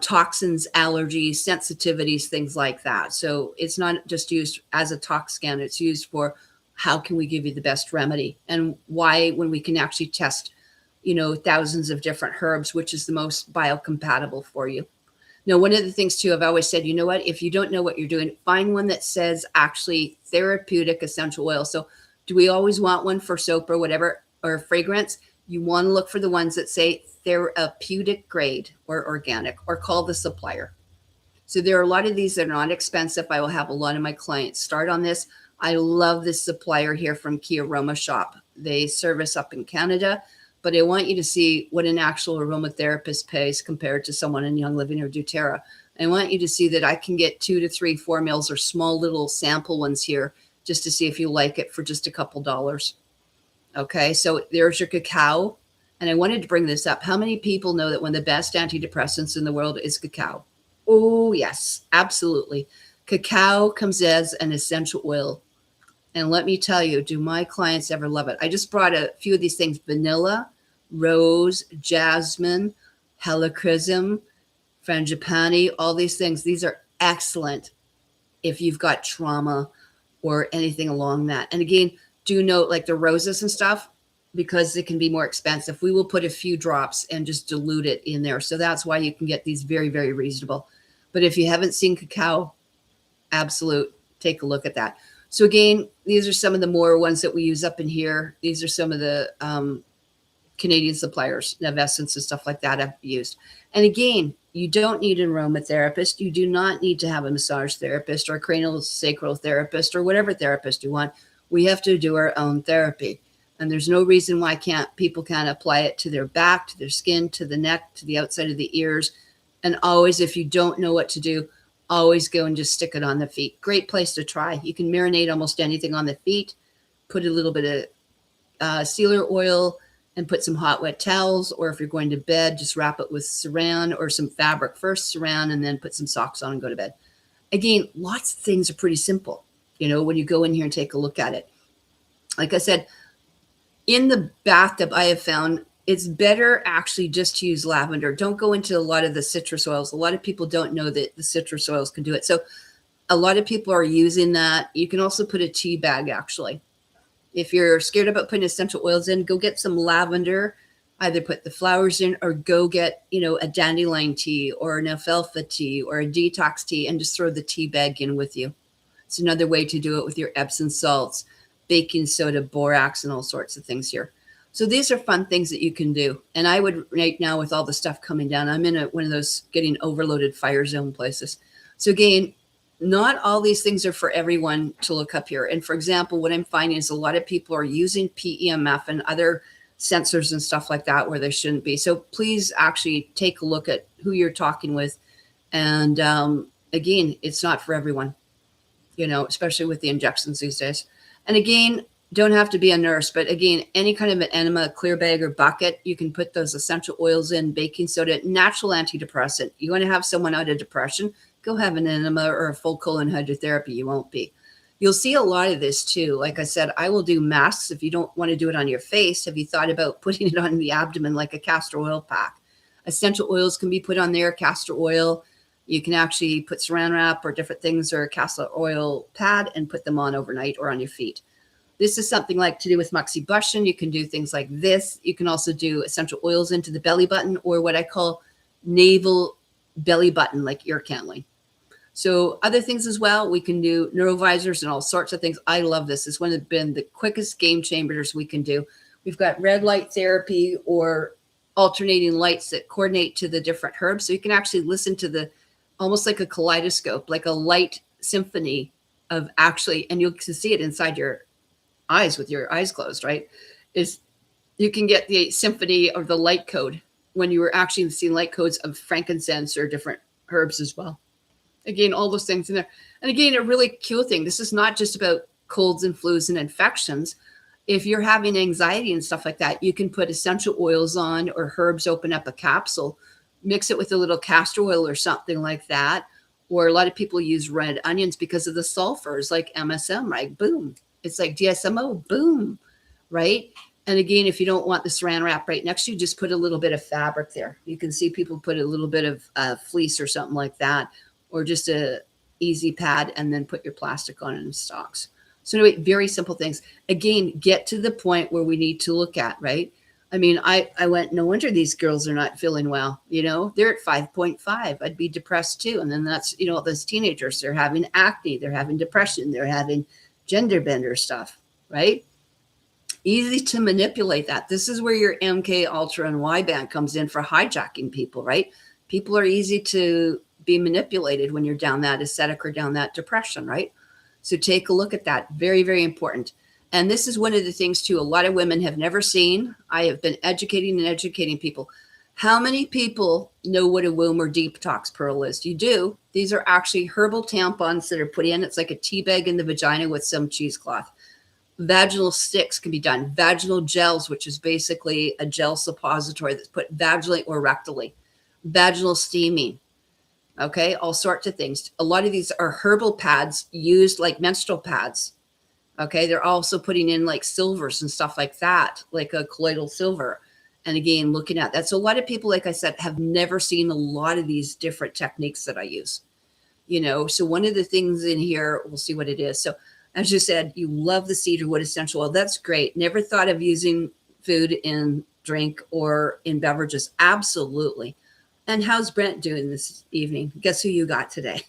toxins, allergies, sensitivities, things like that. So it's not just used as a tox scan. It's used for how can we give you the best remedy, and why, when we can actually test, you know, thousands of different herbs, which is the most biocompatible for you. Now, one of the things too, I've always said, you know what, if you don't know what you're doing, find one that says actually therapeutic essential oil. So do we always want one for soap or whatever, or fragrance? You want to look for the ones that say therapeutic grade or organic, or call the supplier. So there are a lot of these that are not expensive. I will have a lot of my clients start on this. I love this supplier here from Key Aroma Shop. They service up in Canada, but I want you to see what an actual aromatherapist pays compared to someone in Young Living or doTERRA. I want you to see that I can get 2 to 3, 4 mils or small little sample ones here just to see if you like it for just a couple dollars. Okay, so there's your cacao. And I wanted to bring this up. How many people know that one of the best antidepressants in the world is cacao? Oh, yes, absolutely. Cacao comes as an essential oil. And let me tell you, do my clients ever love it? I just brought a few of these things: vanilla, rose, jasmine, helichrysum, frangipani, all these things. These are excellent if you've got trauma or anything along that. And again, do note, like the roses and stuff, because it can be more expensive, we will put a few drops and just dilute it in there. So that's why you can get these very, very reasonable. But if you haven't seen cacao, absolute, take a look at that. So again, these are some of the more ones that we use up in here. These are some of the Canadian suppliers, Navessence and stuff like that I've used. And again, you don't need an aromatherapist. You do not need to have a massage therapist or a cranial sacral therapist or whatever therapist you want. We have to do our own therapy. And there's no reason why people can't apply it to their back, to their skin, to the neck, to the outside of the ears. And always, if you don't know what to do, always go and just stick it on the feet. Great place to try. You can marinate almost anything on the feet, put a little bit of sealer oil and put some hot, wet towels. Or if you're going to bed, just wrap it with saran or some fabric first, saran, and then put some socks on and go to bed. Again, lots of things are pretty simple, you know, when you go in here and take a look at it. Like I said, in the bathtub, I have found it's better actually just to use lavender. Don't go into a lot of the citrus oils. A lot of people don't know that the citrus oils can do it. So a lot of people are using that. You can also put a tea bag, actually. If you're scared about putting essential oils in, go get some lavender, either put the flowers in or go get, a dandelion tea or an alfalfa tea or a detox tea and just throw the tea bag in with you. It's another way to do it with your Epsom salts, baking soda, borax, and all sorts of things here. So these are fun things that you can do. And I would, right now with all the stuff coming down, I'm in one of those getting overloaded fire zone places. So again, not all these things are for everyone to look up here. And for example, what I'm finding is a lot of people are using PEMF and other sensors and stuff like that where they shouldn't be. So please actually take a look at who you're talking with. And again, it's not for everyone, especially with the injections these days. And again, don't have to be a nurse, but again, any kind of an enema, clear bag or bucket, you can put those essential oils in, baking soda, natural antidepressant. You want to have someone out of depression, go have an enema or a full colon hydrotherapy. You won't be. You'll see a lot of this too. Like I said, I will do masks. If you don't want to do it on your face, have you thought about putting it on the abdomen like a castor oil pack? Essential oils can be put on there, castor oil. You can actually put saran wrap or different things or a castor oil pad and put them on overnight or on your feet. This is something like to do with moxibustion. You can do things like this. You can also do essential oils into the belly button or what I call navel belly button, like ear candling. So other things as well, we can do neurovisors and all sorts of things. I love this. It's one of the quickest game changers we can do. We've got red light therapy or alternating lights that coordinate to the different herbs. So you can actually listen to almost like a kaleidoscope, like a light symphony of actually, and you can see it inside your eyes with your eyes closed, right? Is you can get the symphony of the light code when you were actually seeing light codes of frankincense or different herbs as well. Again, all those things in there. And again, a really cool thing. This is not just about colds and flus and infections. If you're having anxiety and stuff like that, you can put essential oils on or herbs, open up a capsule, mix it with a little castor oil or something like that. Or a lot of people use red onions because of the sulfurs like MSM, right? Boom. It's like DSMO, boom, right? And again, if you don't want the saran wrap right next to you, just put a little bit of fabric there. You can see people put a little bit of fleece or something like that, or just a easy pad and then put your plastic on it in stocks. So anyway, very simple things. Again, get to the point where we need to look at, right? I mean, I went, no wonder these girls are not feeling well. They're at 5.5. I'd be depressed too. And then that's, those teenagers, they're having acne, they're having depression, they're having gender bender stuff, right? Easy to manipulate that. This is where your MK Ultra and Y band comes in for hijacking people, right? People are easy to be manipulated when you're down that aesthetic or down that depression, right? So take a look at that. Very, very important. And this is one of the things too, a lot of women have never seen. I have been educating people. How many people know what a womb or detox pearl is? You do. These are actually herbal tampons that are put in. It's like a tea bag in the vagina with some cheesecloth. Vaginal sticks can be done. Vaginal gels, which is basically a gel suppository that's put vaginally or rectally. Vaginal steaming. Okay, all sorts of things. A lot of these are herbal pads used like menstrual pads. Okay, they're also putting in like silvers and stuff like that, like a colloidal silver. And again, looking at that. So a lot of people, like I said, have never seen a lot of these different techniques that I use. So one of the things in here, we'll see what it is. So as you said, you love the cedarwood essential oil. That's great. Never thought of using food in drink or in beverages. Absolutely. And how's Brent doing this evening? Guess who you got today?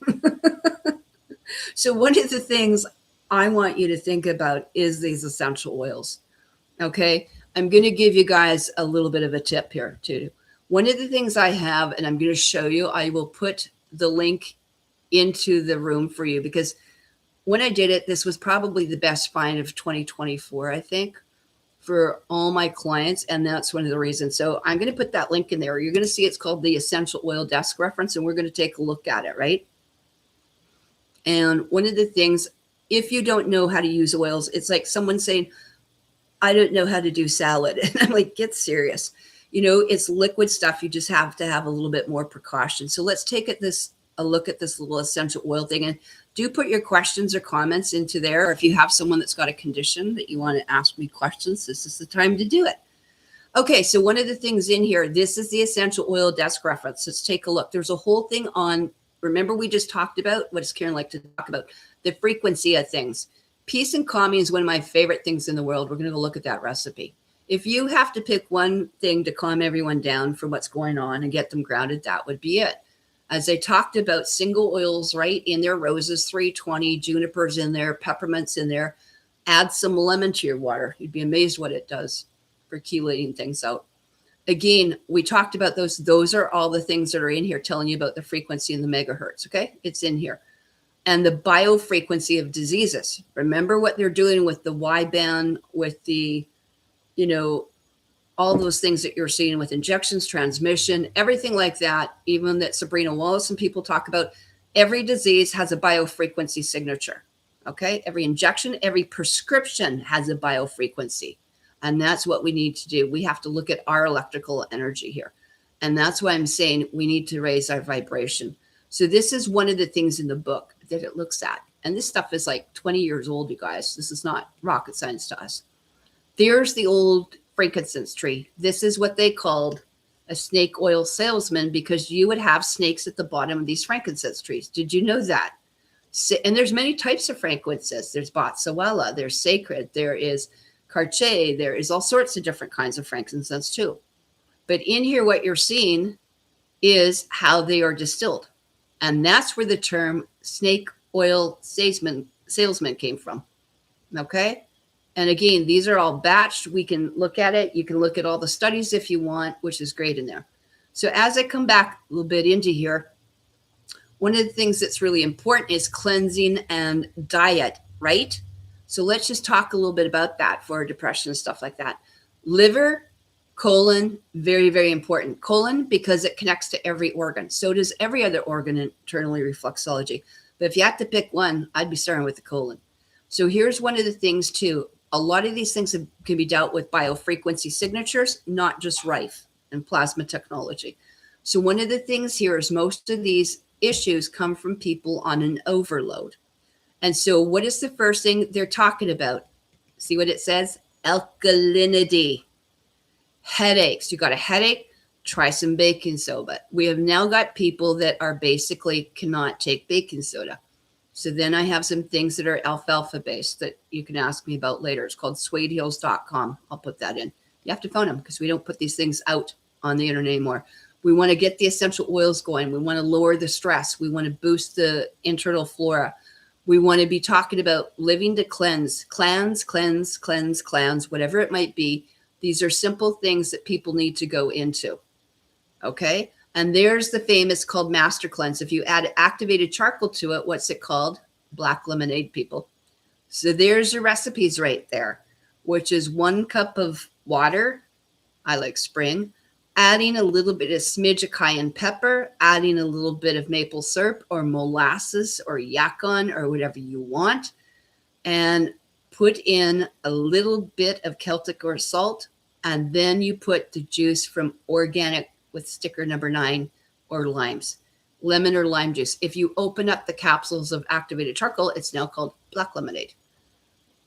So one of the things I want you to think about is these essential oils. Okay. I'm going to give you guys a little bit of a tip here too. One of the things I have, and I'm going to show you, I will put the link into the room for you because when I did it, this was probably the best find of 2024, I think, for all my clients. And that's one of the reasons. So I'm going to put that link in there. You're going to see it's called the Essential Oil Desk Reference, and we're going to take a look at it, right? And one of the things, if you don't know how to use oils, it's like someone saying, I don't know how to do salad. And I'm like, get serious. It's liquid stuff. You just have to have a little bit more precaution. So let's take a look at this little essential oil thing. And do put your questions or comments into there. Or if you have someone that's got a condition that you want to ask me questions, this is the time to do it. Okay, so one of the things in here, this is the essential oil desk reference. Let's take a look. There's a whole thing on, remember we just talked about, what does Karen like to talk about? The frequency of things. Peace and calming is one of my favorite things in the world. We're going to go look at that recipe. If you have to pick one thing to calm everyone down for what's going on and get them grounded, that would be it. As I talked about, single oils right in there, roses 320, junipers in there, peppermints in there. Add some lemon to your water. You'd be amazed what it does for chelating things out. Again, we talked about those. Those are all the things that are in here telling you about the frequency and the megahertz, okay? It's in here. And the biofrequency of diseases. Remember what they're doing with the Y-band, with the, you know, all those things that you're seeing with injections, transmission, everything like that, even that Sabrina Wallace and people talk about. Every disease has a biofrequency signature, okay? Every injection, every prescription has a biofrequency. And that's what we need to do. We have to look at our electrical energy here. And that's why I'm saying we need to raise our vibration. So this is one of the things in the book that it looks at. And this stuff is like 20 years old, you guys. This is not rocket science to us. There's the old frankincense tree. This is what they called a snake oil salesman, because you would have snakes at the bottom of these frankincense trees. Did you know that? And there's many types of frankincense. There's Botsuela, there's sacred, there is Cartier, there is all sorts of different kinds of frankincense too. But in here, what you're seeing is how they are distilled. And that's where the term snake oil salesman came from. Okay. And again, these are all batched. We can look at it. You can look at all the studies if you want, which is great in there. So as I come back a little bit into here, one of the things that's really important is cleansing and diet, right? So let's just talk a little bit about that for depression and stuff like that. Liver, colon, very, very important. Colon, because it connects to every organ. So does every other organ internally, reflexology. But if you had to pick one, I'd be starting with the colon. So here's one of the things too. A lot of these things can be dealt with biofrequency signatures, not just Rife and plasma technology. So one of the things here is most of these issues come from people on an overload. And so what is the first thing they're talking about? See what it says? Alkalinity. Headaches. You got a headache? Try some baking soda. We have now got people that are basically cannot take baking soda. So then I have some things that are alfalfa based that you can ask me about later. It's called suedehills.com. I'll put that in. You have to phone them because we don't put these things out on the internet anymore. We want to get the essential oils going. We want to lower the stress. We want to boost the internal flora. We want to be talking about living to cleanse, cleanse, whatever it might be. These are simple things that people need to go into. Okay. And there's the famous called Master Cleanse. If you add activated charcoal to it, what's it called? Black lemonade, people. So there's your recipes right there, which is 1 cup of water. I like spring. Adding a little bit of smidge of cayenne pepper, adding a little bit of maple syrup or molasses or yacon or whatever you want, and put in a little bit of Celtic or salt, and then you put the juice from organic with sticker number 9 or limes, lemon or lime juice. If you open up the capsules of activated charcoal, it's now called black lemonade.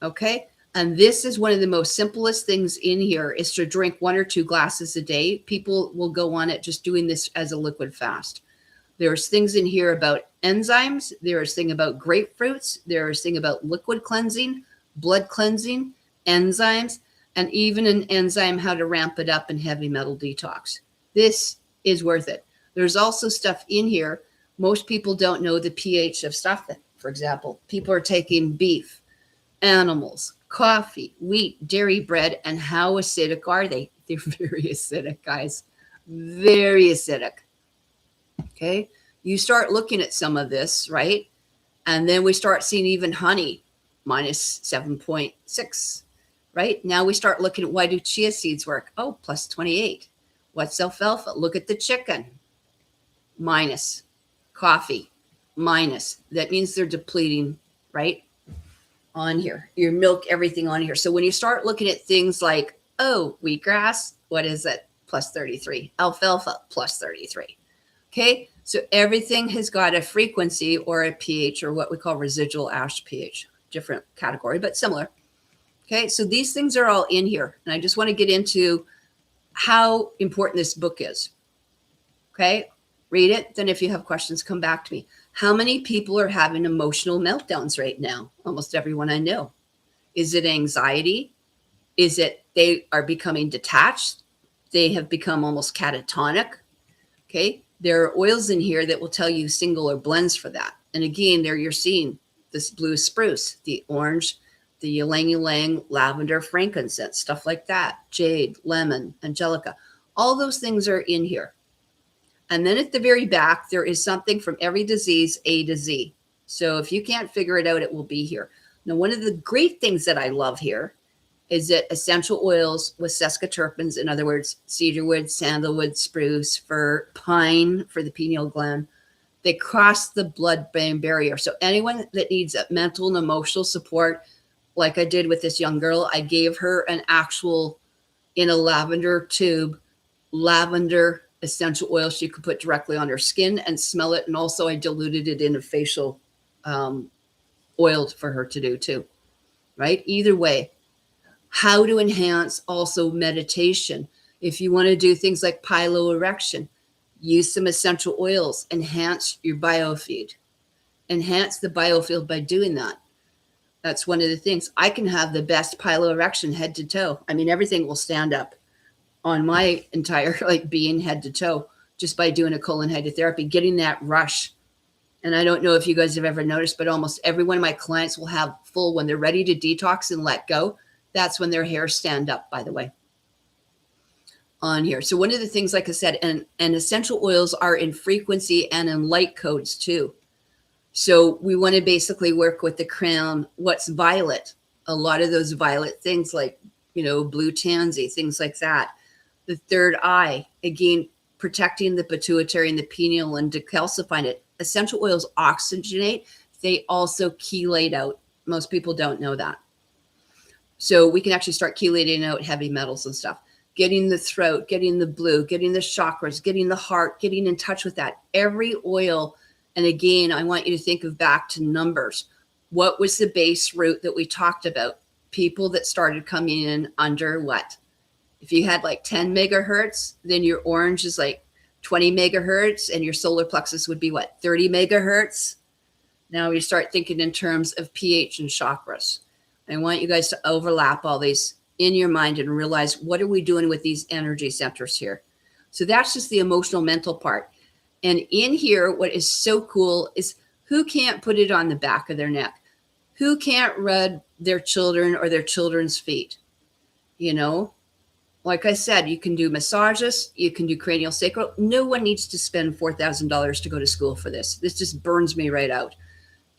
Okay. And this is one of the most simplest things in here is to drink 1 or 2 glasses a day. People will go on it just doing this as a liquid fast. There's things in here about enzymes. There's thing about grapefruits. There's thing about liquid cleansing, blood cleansing, enzymes, and even an enzyme, how to ramp it up in heavy metal detox. This is worth it. There's also stuff in here. Most people don't know the pH of stuff. For example, people are taking beef, animals, coffee, wheat, dairy, bread, and how acidic are they? They're very acidic, guys. Very acidic. Okay. You start looking at some of this, right? And then we start seeing even honey minus 7.6, right? Now we start looking at why do chia seeds work? Oh, plus 28. What's alfalfa? Look at the chicken. Minus. Coffee. Minus. That means they're depleting, right? On here. Your milk, everything on here. So when you start looking at things like, oh, wheatgrass, what is it? Plus 33. Alfalfa, plus 33. Okay. So everything has got a frequency or a pH or what we call residual ash pH. Different category, but similar. Okay. So these things are all in here. And I just want to get into how important this book is. Okay, read it. Then if you have questions, come back to me. How many people are having emotional meltdowns right now? Almost everyone I know. Is it anxiety? Is it they are becoming detached? They have become almost catatonic. Okay, there are oils in here that will tell you single or blends for that. And again, there you're seeing this blue spruce, the orange, the ylang ylang, lavender, frankincense, stuff like that, jade, lemon, angelica. All those things are in here. And then at the very back, there is something from every disease, A to Z. So if you can't figure it out, it will be here. Now, one of the great things that I love here is that essential oils with sesquiterpenes, in other words, cedarwood, sandalwood, spruce, fir, pine for the pineal gland, they cross the blood-brain barrier. So anyone that needs a mental and emotional support, like I did with this young girl, I gave her an actual, in a lavender tube, lavender essential oil she could put directly on her skin and smell it. And also I diluted it in a facial oil for her to do too, right? Either way, how to enhance also meditation. If you want to do things like piloerection, use some essential oils, enhance your biofeed, enhance the biofield by doing that. That's one of the things. I can have the best piloerection head to toe. I mean, everything will stand up on my entire being head to toe just by doing a colon hydrotherapy, getting that rush. And I don't know if you guys have ever noticed, but almost every one of my clients will have full, when they're ready to detox and let go, that's when their hairs stand up, by the way, on here. So one of the things, like I said, and essential oils are in frequency and in light codes too. So we want to basically work with the crown. What's violet? A lot of those violet things like, blue tansy, things like that. The third eye, again, protecting the pituitary and the pineal and decalcifying it. Essential oils oxygenate. They also chelate out. Most people don't know that. So we can actually start chelating out heavy metals and stuff. Getting the throat, getting the blue, getting the chakras, getting the heart, getting in touch with that. Every oil, and again, I want you to think of back to numbers. What was the base root that we talked about? People that started coming in under what? If you had 10 megahertz, then your orange is 20 megahertz and your solar plexus would be what? 30 megahertz. Now we start thinking in terms of pH and chakras. I want you guys to overlap all these in your mind and realize, what are we doing with these energy centers here? So that's just the emotional mental part. And in here, what is so cool is who can't put it on the back of their neck? Who can't rub their children or their children's feet? Like I said, you can do massages, you can do cranial sacral. No one needs to spend $4,000 to go to school for this. This just burns me right out.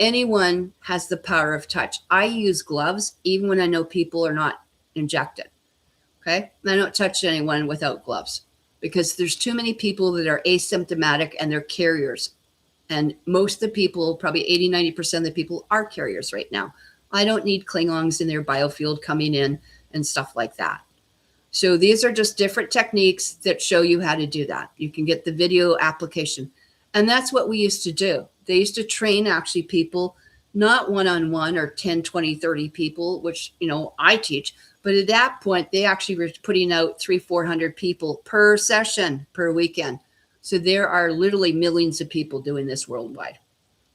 Anyone has the power of touch. I use gloves even when I know people are not injected. Okay. And I don't touch anyone without gloves because there's too many people that are asymptomatic and they're carriers. And most of the people, probably 80-90% of the people are carriers right now. I don't need Klingons in their biofield coming in and stuff like that. So these are just different techniques that show you how to do that. You can get the video application. And that's what we used to do. They used to train actually people, not one-on-one or 10, 20, 30 people, which, I teach. But at that point, they actually were putting out 300-400 people per session, per weekend. So there are literally millions of people doing this worldwide.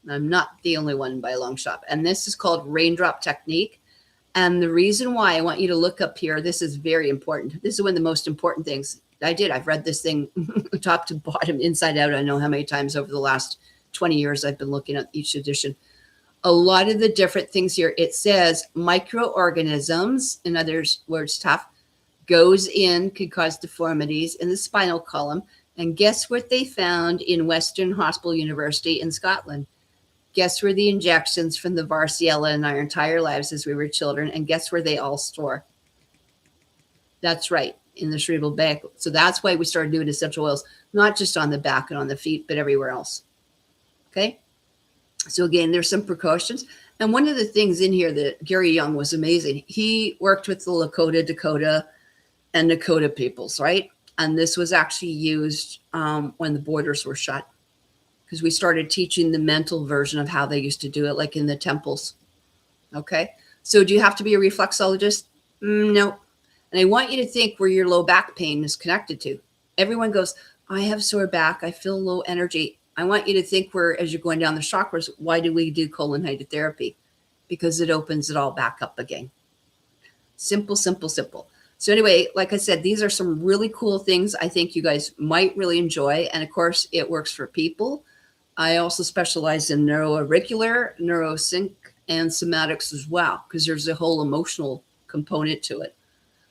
I'm not the only one by a long shot. And this is called raindrop technique. And the reason why I want you to look up here, this is very important. This is one of the most important things I did. I've read this thing top to bottom, inside out. I know how many times over the last 20 years I've been looking at each edition. A lot of the different things here, it says microorganisms, in other words, tough, goes in, could cause deformities in the spinal column. And guess what they found in Western Hospital University in Scotland? Guess where the injections from the Varsiella in our entire lives as we were children, and guess where they all store? That's right, in the cerebral bag. So that's why we started doing essential oils, not just on the back and on the feet, but everywhere else. Okay? So again, there's some precautions. And one of the things in here that Gary Young was amazing. He worked with the Lakota, Dakota, and Nakota peoples, right? And this was actually used when the borders were shut, because we started teaching the mental version of how they used to do it, like in the temples. Okay. So do you have to be a reflexologist? No. And I want you to think where your low back pain is connected to. Everyone goes, I have sore back. I feel low energy. I want you to think where, as you're going down the chakras, why do we do colon hydrotherapy? Because it opens it all back up again. Simple, simple, simple. So anyway, like I said, these are some really cool things I think you guys might really enjoy. And of course, it works for people. I also specialize in neuroauricular, neurosync, and somatics as well, because there's a whole emotional component to it.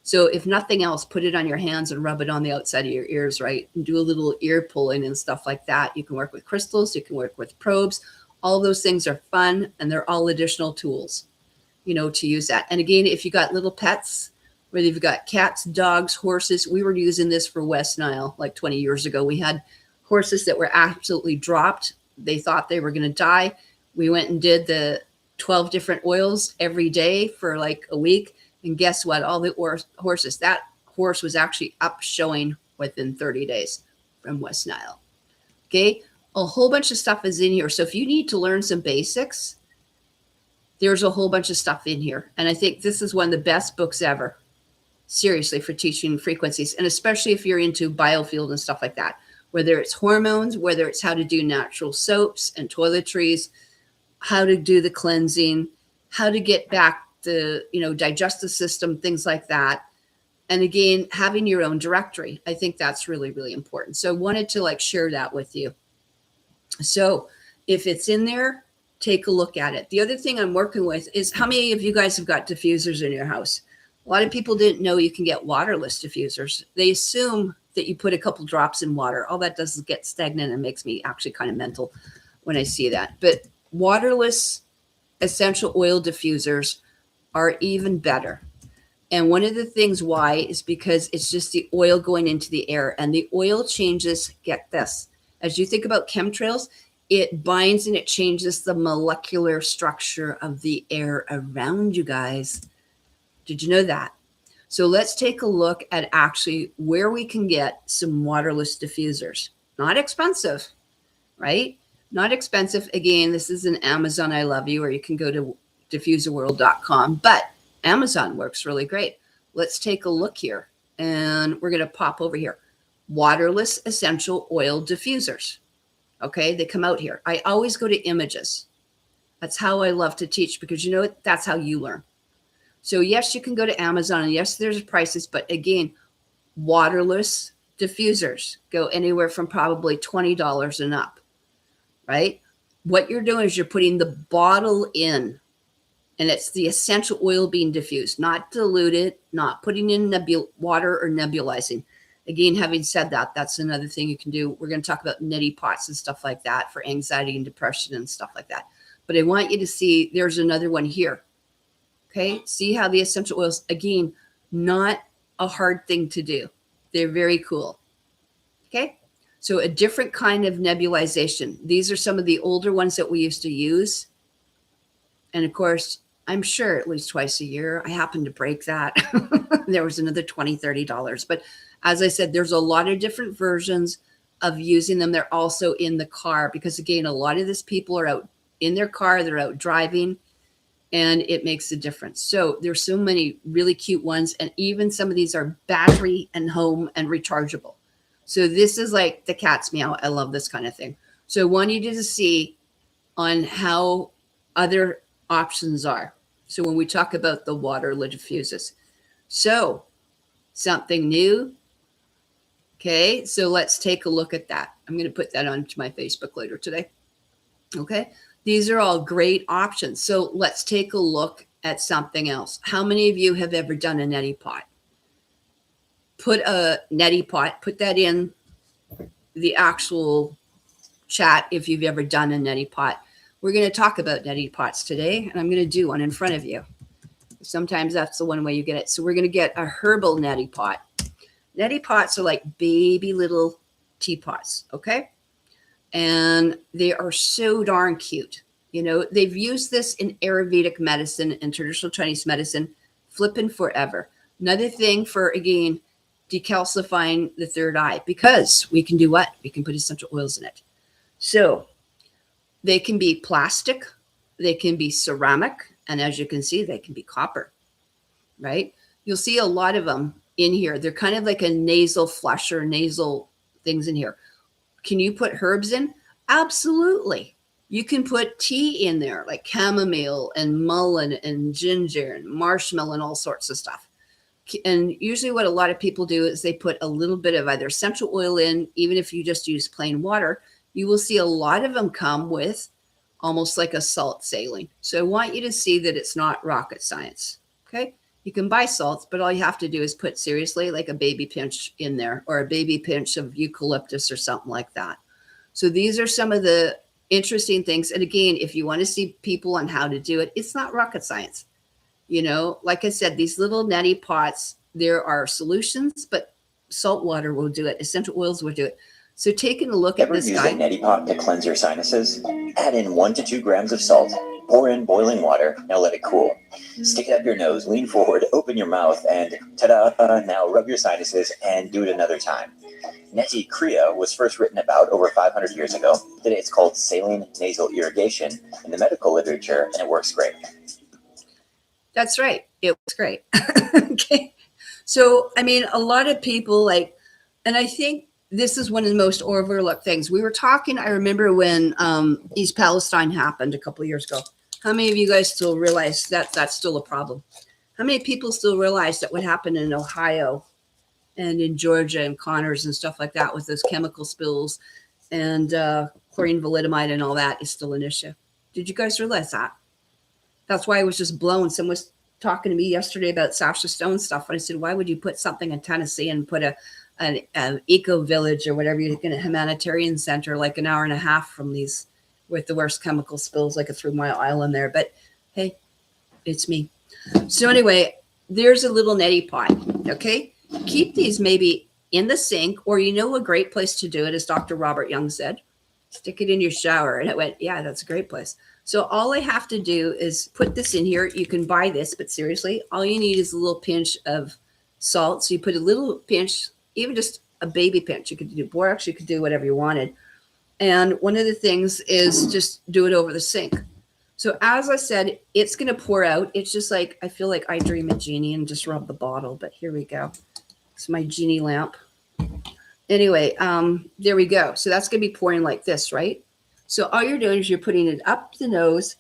So if nothing else, put it on your hands and rub it on the outside of your ears, right? And do a little ear pulling and stuff like that. You can work with crystals. You can work with probes. All those things are fun, and they're all additional tools, you know, to use that. And again, if you got little pets, whether you've got cats, dogs, horses, we were using this for West Nile like 20 years ago. We had horses that were absolutely dropped. They thought they were going to die. We went and did the 12 different oils every day for like a week. And guess what? All the horses, that horse was actually up showing within 30 days from West Nile. Okay. A whole bunch of stuff is in here. So if you need to learn some basics, there's a whole bunch of stuff in here. And I think this is one of the best books ever, seriously, for teaching frequencies. And especially if you're into biofield and stuff like that, whether it's hormones, whether it's how to do natural soaps and toiletries, how to do the cleansing, how to get back the, you know, digestive system, things like that. And again, having your own directory. I think that's really, really important. So I wanted to like share that with you. So if it's in there, take a look at it. The other thing I'm working with is how many of you guys have got diffusers in your house? A lot of people didn't know you can get waterless diffusers. They assume that you put a couple drops in water. All that does is get stagnant and makes me actually kind of mental when I see that. But waterless essential oil diffusers are even better. And one of the things why is because it's just the oil going into the air, and the oil changes, get this, as you think about chemtrails, it binds and it changes the molecular structure of the air around you guys. Did you know that? So let's take a look at actually where we can get some waterless diffusers. Not expensive, right? Not expensive. Again, this is an Amazon I Love You, or you can go to diffuserworld.com, but Amazon works really great. Let's take a look here, and we're going to pop over here. Waterless essential oil diffusers. Okay, they come out here. I always go to images. That's how I love to teach, because you know what? That's how you learn. So yes, you can go to Amazon, and yes, there's prices, but again, waterless diffusers go anywhere from probably $20 and up, right? What you're doing is you're putting the bottle in, and it's the essential oil being diffused, not diluted, not putting in water or nebulizing. Again, having said that, that's another thing you can do. We're going to talk about neti pots and stuff like that for anxiety and depression and stuff like that. But I want you to see, there's another one here. Okay, see how the essential oils, again, not a hard thing to do. They're very cool. Okay, so a different kind of nebulization. These are some of the older ones that we used to use. And of course, I'm sure at least twice a year, I happen to break that. There was another $20, $30. But as I said, there's a lot of different versions of using them. They're also in the car, because again, a lot of these people are out in their car, they're out driving, and it makes a difference. So there's so many really cute ones. And even some of these are battery and home and rechargeable. So this is like the cat's meow. I love this kind of thing. So I want you to see on how other options are. So when we talk about the waterless diffusers, so something new. Okay, so let's take a look at that. I'm going to put that onto my Facebook later today. Okay, these are all great options. So let's take a look at something else. How many of you have ever done a neti pot? Put a neti pot, put that in the actual chat if you've ever done a neti pot. We're going to talk about neti pots today, and I'm going to do one in front of you. Sometimes that's the one way you get it. So we're going to get a herbal neti pot. Neti pots are like baby little teapots, okay? And they are so darn cute. You know, they've used this in Ayurvedic medicine and traditional Chinese medicine flipping forever. Another thing for, again, decalcifying the third eye, because we can do what? We can put essential oils in it. So they can be plastic, they can be ceramic, and as you can see, they can be copper, right? You'll see a lot of them in here. They're kind of like a nasal flusher, nasal things in here. Can you put herbs in? Absolutely. You can put tea in there, like chamomile and mullein and ginger and marshmallow and all sorts of stuff. And usually what a lot of people do is they put a little bit of either essential oil in, even if you just use plain water. You will see a lot of them come with almost like a salt saline. So I want you to see that it's not rocket science. Okay. You can buy salts, but all you have to do is put seriously like a baby pinch in there, or a baby pinch of eucalyptus or something like that. So these are some of the interesting things. And again, if you want to see people on how to do it, it's not rocket science. You know, like I said, these little neti pots, there are solutions, but salt water will do it. Essential oils will do it. So taking a look at this guy. Ever use a neti pot to cleanse your sinuses? Add in 1 to 2 grams of salt. Pour in boiling water. Now let it cool. Stick it up your nose, lean forward, open your mouth, and ta-da! Now rub your sinuses and do it another time. Neti Kriya was first written about over 500 years ago. Today it's called saline nasal irrigation in the medical literature, and it works great. That's right. It was great. Okay. So, I mean, a lot of people like, and I think this is one of the most overlooked things. We were talking, I remember when East Palestine happened a couple of years ago. How many of you guys still realize that that's still a problem? How many people still realize that what happened in Ohio and in Georgia and Connors and stuff like that with those chemical spills and chlorine validomide and all that is still an issue? Did you guys realize that? That's why I was just blown. Someone was talking to me yesterday about Sasha Stone stuff. And I said, why would you put something in Tennessee and put an eco village or whatever, you're going to humanitarian center like an hour and a half from these with the worst chemical spills, like a 3-mile island there. But hey, it's me. So anyway, there's a little neti pot. Okay. Keep these maybe in the sink, or you know, a great place to do it, as Dr. Robert Young said, stick it in your shower. And I went, yeah, that's a great place. So all I have to do is put this in here. You can buy this, but seriously, all you need is a little pinch of salt. So you put a little pinch, even just a baby pinch. You could do borax, you could do whatever you wanted. And one of the things is just do it over the sink. So as I said, it's going to pour out. It's just like, I feel like I dream a genie and just rub the bottle, but here we go. It's my genie lamp. Anyway, there we go. So that's going to be pouring like this, right? So all you're doing is you're putting it up the nose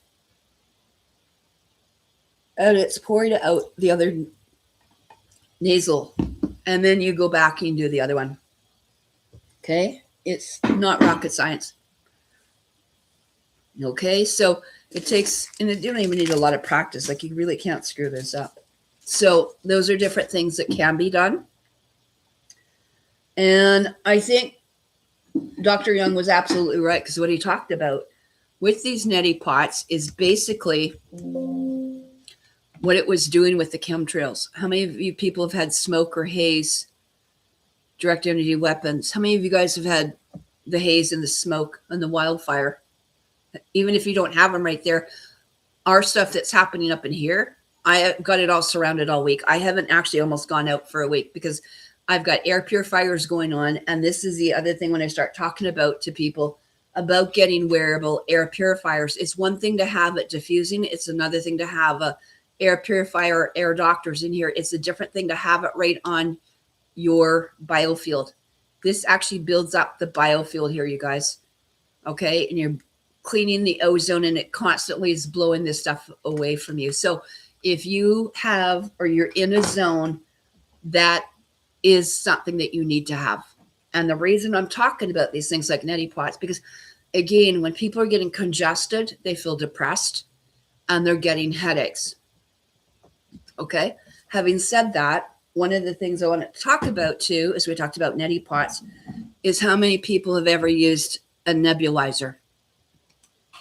and it's pouring it out the other nasal. And then you go back and do the other one. Okay. It's not rocket science. Okay. So it takes, and you don't even need a lot of practice. Like, you really can't screw this up. So those are different things that can be done. And I think Dr. Young was absolutely right, because what he talked about with these neti pots is basically what it was doing with the chemtrails. How many of you people have had smoke or haze, direct energy weapons? How many of you guys have had the haze and the smoke and the wildfire? Even if you don't have them right there, our stuff that's happening up in here, I got it all surrounded all week. I haven't actually almost gone out for a week because I've got air purifiers going on. And this is the other thing when I start talking about to people about getting wearable air purifiers. It's one thing to have it diffusing. It's another thing to have a air purifier, air doctors in here. It's a different thing to have it right on your biofield. This actually builds up the biofield here, you guys. Okay. And you're cleaning the ozone, and it constantly is blowing this stuff away from you. So if you have, or you're in a zone, that is something that you need to have. And the reason I'm talking about these things like neti pots, because again, when people are getting congested, they feel depressed and they're getting headaches. Okay. Having said that, one of the things I want to talk about too, as we talked about neti pots, is how many people have ever used a nebulizer.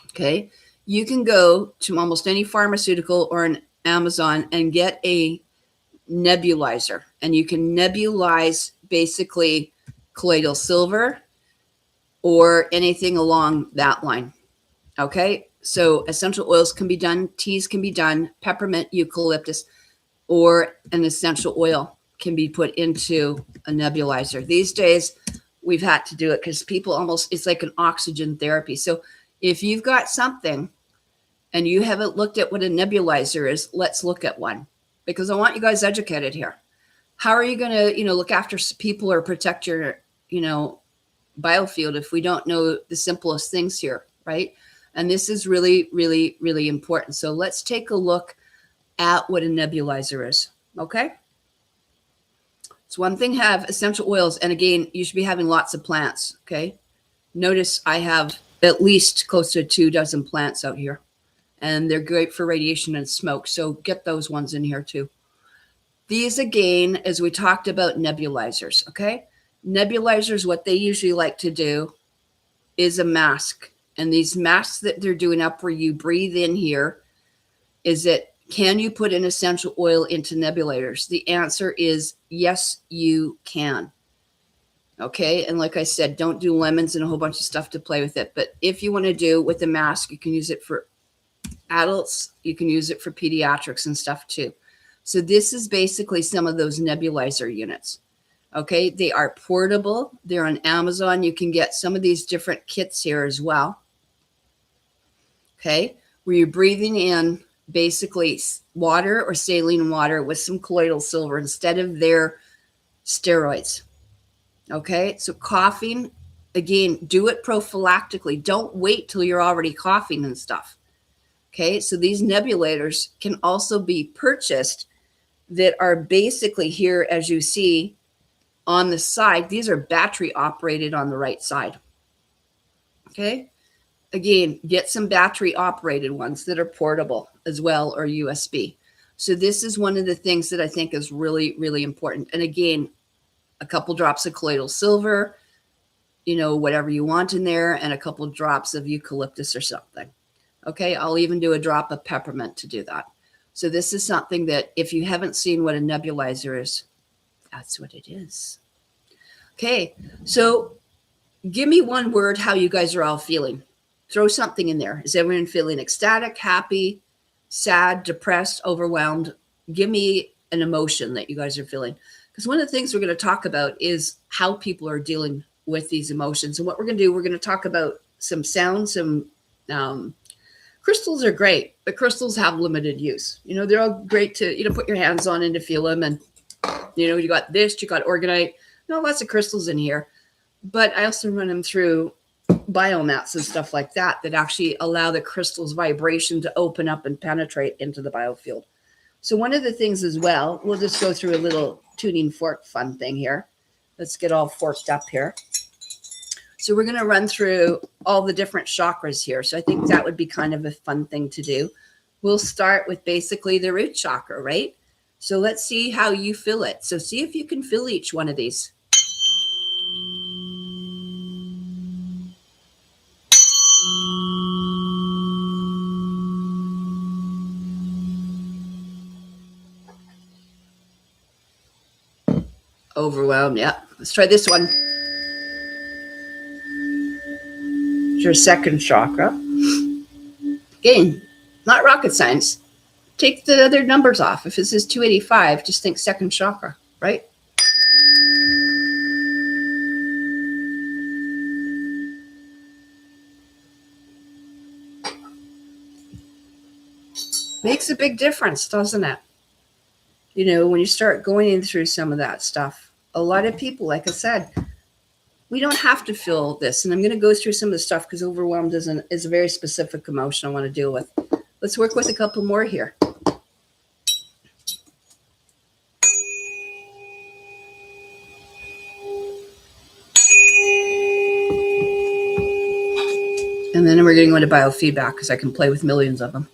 Okay. You can go to almost any pharmaceutical or an Amazon and get a nebulizer, and you can nebulize basically colloidal silver or anything along that line. Okay. So essential oils can be done. Teas can be done. Peppermint, eucalyptus, or an essential oil can be put into a nebulizer. These days, we've had to do it because people almost, it's like an oxygen therapy. So if you've got something and you haven't looked at what a nebulizer is, let's look at one. because I want you guys educated here. How are you going to, look after people or protect your, biofield if we don't know the simplest things here, right? And this is really, really, really important. So let's take a look at what a nebulizer is, okay? It's one thing to have essential oils. And again, you should be having lots of plants, okay? Notice I have at least close to 24 plants out here. And they're great for radiation and smoke. So get those ones in here too. These, again, as we talked about nebulizers, okay? Nebulizers, what they usually like to do is a mask. And these masks that they're doing up where you breathe in here is that, can you put an essential oil into nebulators? The answer is yes, you can. Okay, and like I said, don't do lemons and a whole bunch of stuff to play with it. But if you want to do with the mask, you can use it for adults. You can use it for pediatrics and stuff too. So this is basically some of those nebulizer units. Okay, they are portable. They're on Amazon. You can get some of these different kits here as well. Okay, where you're breathing in basically water or saline water with some colloidal silver instead of their steroids. Okay, so coughing, again, do it prophylactically. Don't wait till you're already coughing and stuff. Okay, so these nebulators can also be purchased that are basically here, as you see on the side. These are battery operated on the right side. Okay, again, get some battery operated ones that are portable as well, or USB. So this is one of the things that I think is really, really important. And again, a couple drops of colloidal silver, whatever you want in there, and a couple drops of eucalyptus or something. Okay, I'll even do a drop of peppermint to do that. So this is something that if you haven't seen what a nebulizer is, that's what it is. Okay, so give me one word how you guys are all feeling. Throw something in there. Is everyone feeling ecstatic, happy, sad, depressed, overwhelmed? Give me an emotion that you guys are feeling. Because one of the things we're going to talk about is how people are dealing with these emotions. And what we're going to do, we're going to talk about some sounds, some crystals are great, but crystals have limited use. They're all great to, put your hands on and to feel them. And, you got this, you got organite. Lots of crystals in here. But I also run them through biomats and stuff like that actually allow the crystal's vibration to open up and penetrate into the biofield. So one of the things as well, we'll just go through a little tuning fork fun thing here. Let's get all forked up here. So we're going to run through all the different chakras here. So I think that would be kind of a fun thing to do. We'll start with basically the root chakra, right? So let's see how you feel it. So see if you can feel each one of these. Overwhelmed, yeah. Let's try this one. It's your second chakra. Again, not rocket science. Take the other numbers off. If this is 285, just think second chakra, right? Makes a big difference, doesn't it? When you start going in through some of that stuff, a lot of people, like I said, we don't have to feel this. And I'm going to go through some of the stuff because overwhelmed is a very specific emotion I want to deal with. Let's work with a couple more here. And then we're going to go into biofeedback because I can play with millions of them.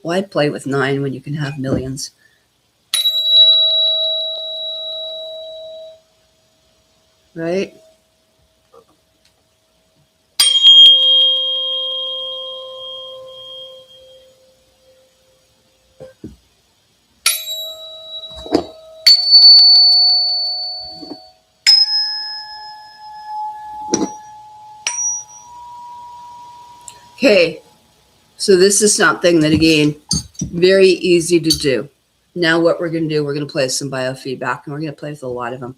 Why play with 9 when you can have millions? Right? Okay, so this is something that, again, very easy to do. Now what we're going to do, we're going to play with some biofeedback, and we're going to play with a lot of them.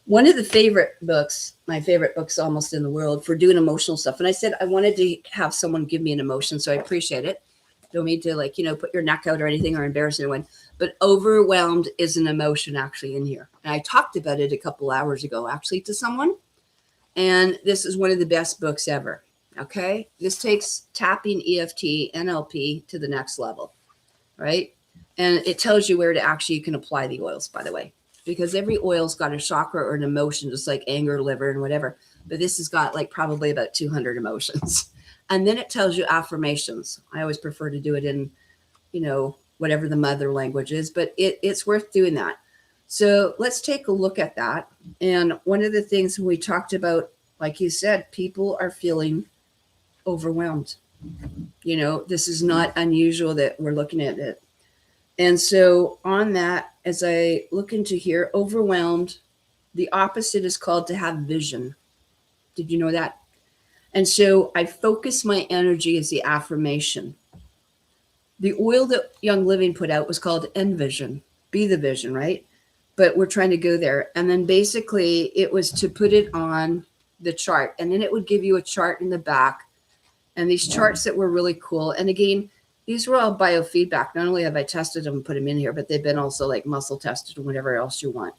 One of the favorite books, my favorite books almost in the world for doing emotional stuff, and I said I wanted to have someone give me an emotion, so I appreciate it, Don't mean to like, put your neck out or anything or embarrass anyone, but overwhelmed is an emotion actually in here. And I talked about it a couple hours ago actually to someone. And this is one of the best books ever. Okay. This takes tapping EFT, NLP to the next level, right? And it tells you where to actually, you can apply the oils, by the way, because every oil's got a chakra or an emotion, just like anger, liver, and whatever. But this has got like probably about 200 emotions. And then it tells you affirmations. I always prefer to do it in, whatever the mother language is, but it's worth doing that. So let's take a look at that. And one of the things we talked about, like you said, people are feeling overwhelmed. This is not unusual that we're looking at it. And so on that, as I look into here, overwhelmed, the opposite is called to have vision. Did you know that? And so I focus my energy as the affirmation. The oil that Young Living put out was called Envision, be the vision, right? But we're trying to go there. And then basically it was to put it on the chart. And then it would give you a chart in the back. And these charts that were really cool. And again, these were all biofeedback. Not only have I tested them and put them in here, but they've been also like muscle tested or whatever else you want.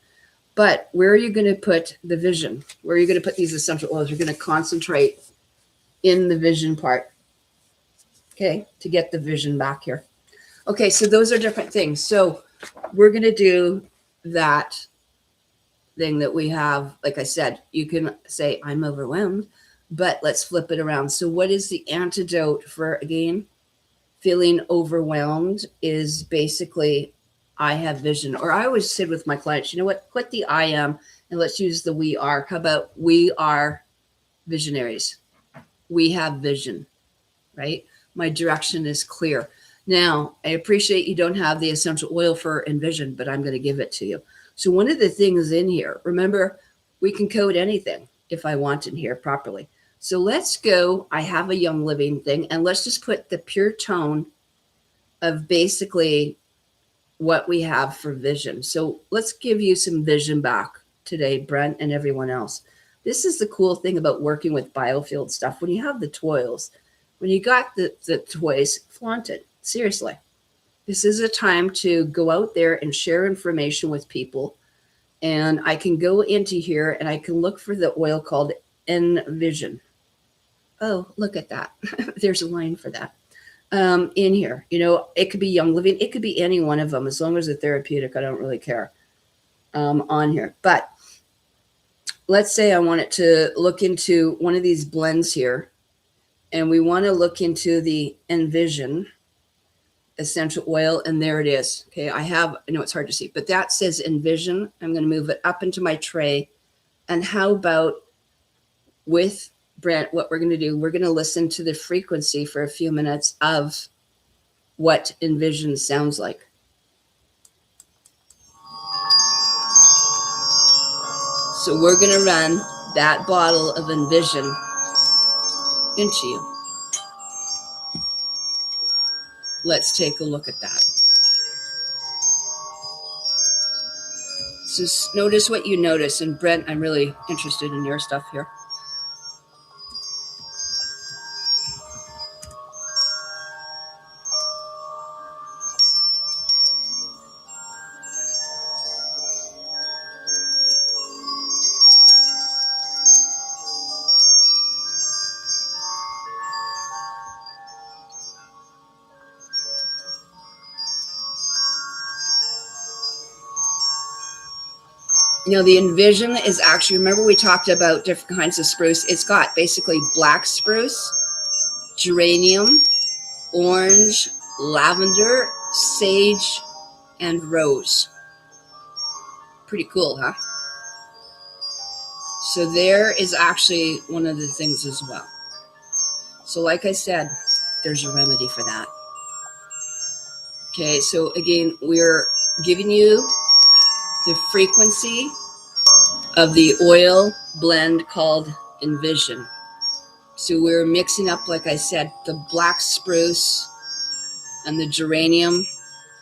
But where are you going to put the vision? Where are you going to put these essential oils? You're going to concentrate in the vision part. Okay, to get the vision back here. Okay, so those are different things. So we're going to do that thing that we have. Like I said, you can say, I'm overwhelmed, but let's flip it around. So what is the antidote for, again, feeling overwhelmed is basically, I have vision. Or I always say with my clients, you know what, put the I am and let's use the we are. How about we are visionaries? We have vision, right? My direction is clear. Now, I appreciate you don't have the essential oil for Envision, but I'm going to give it to you. So one of the things in here, remember, we can code anything if I want in here properly. So let's go, I have a Young Living thing, and let's just put the pure tone of basically what we have for vision. So let's give you some vision back today, Brent and everyone else. This is the cool thing about working with biofield stuff. When you have the toils, when you got the toys, flaunt it. Seriously. This is a time to go out there and share information with people. And I can go into here and I can look for the oil called Envision. Oh, look at that. There's a line for that. In here, it could be Young Living. It could be any one of them. As long as it's therapeutic, I don't really care on here. But let's say I wanted to look into one of these blends here. And we want to look into the Envision essential oil. And there it is. Okay, I know it's hard to see, but that says Envision. I'm going to move it up into my tray. And how about with Brent, what we're going to do, we're going to listen to the frequency for a few minutes of what Envision sounds like. So we're going to run that bottle of Envision into you. Let's take a look at that. So notice what you notice. And Brent, I'm really interested in your stuff here. The Envision is actually, remember we talked about different kinds of spruce. It's got basically black spruce, geranium, orange, lavender, sage, and rose. Pretty cool, huh? So there is actually one of the things as well. So like I said, there's a remedy for that. Okay, so again, we're giving you the frequency of the oil blend called Envision. So we're mixing up, like I said, the black spruce and the geranium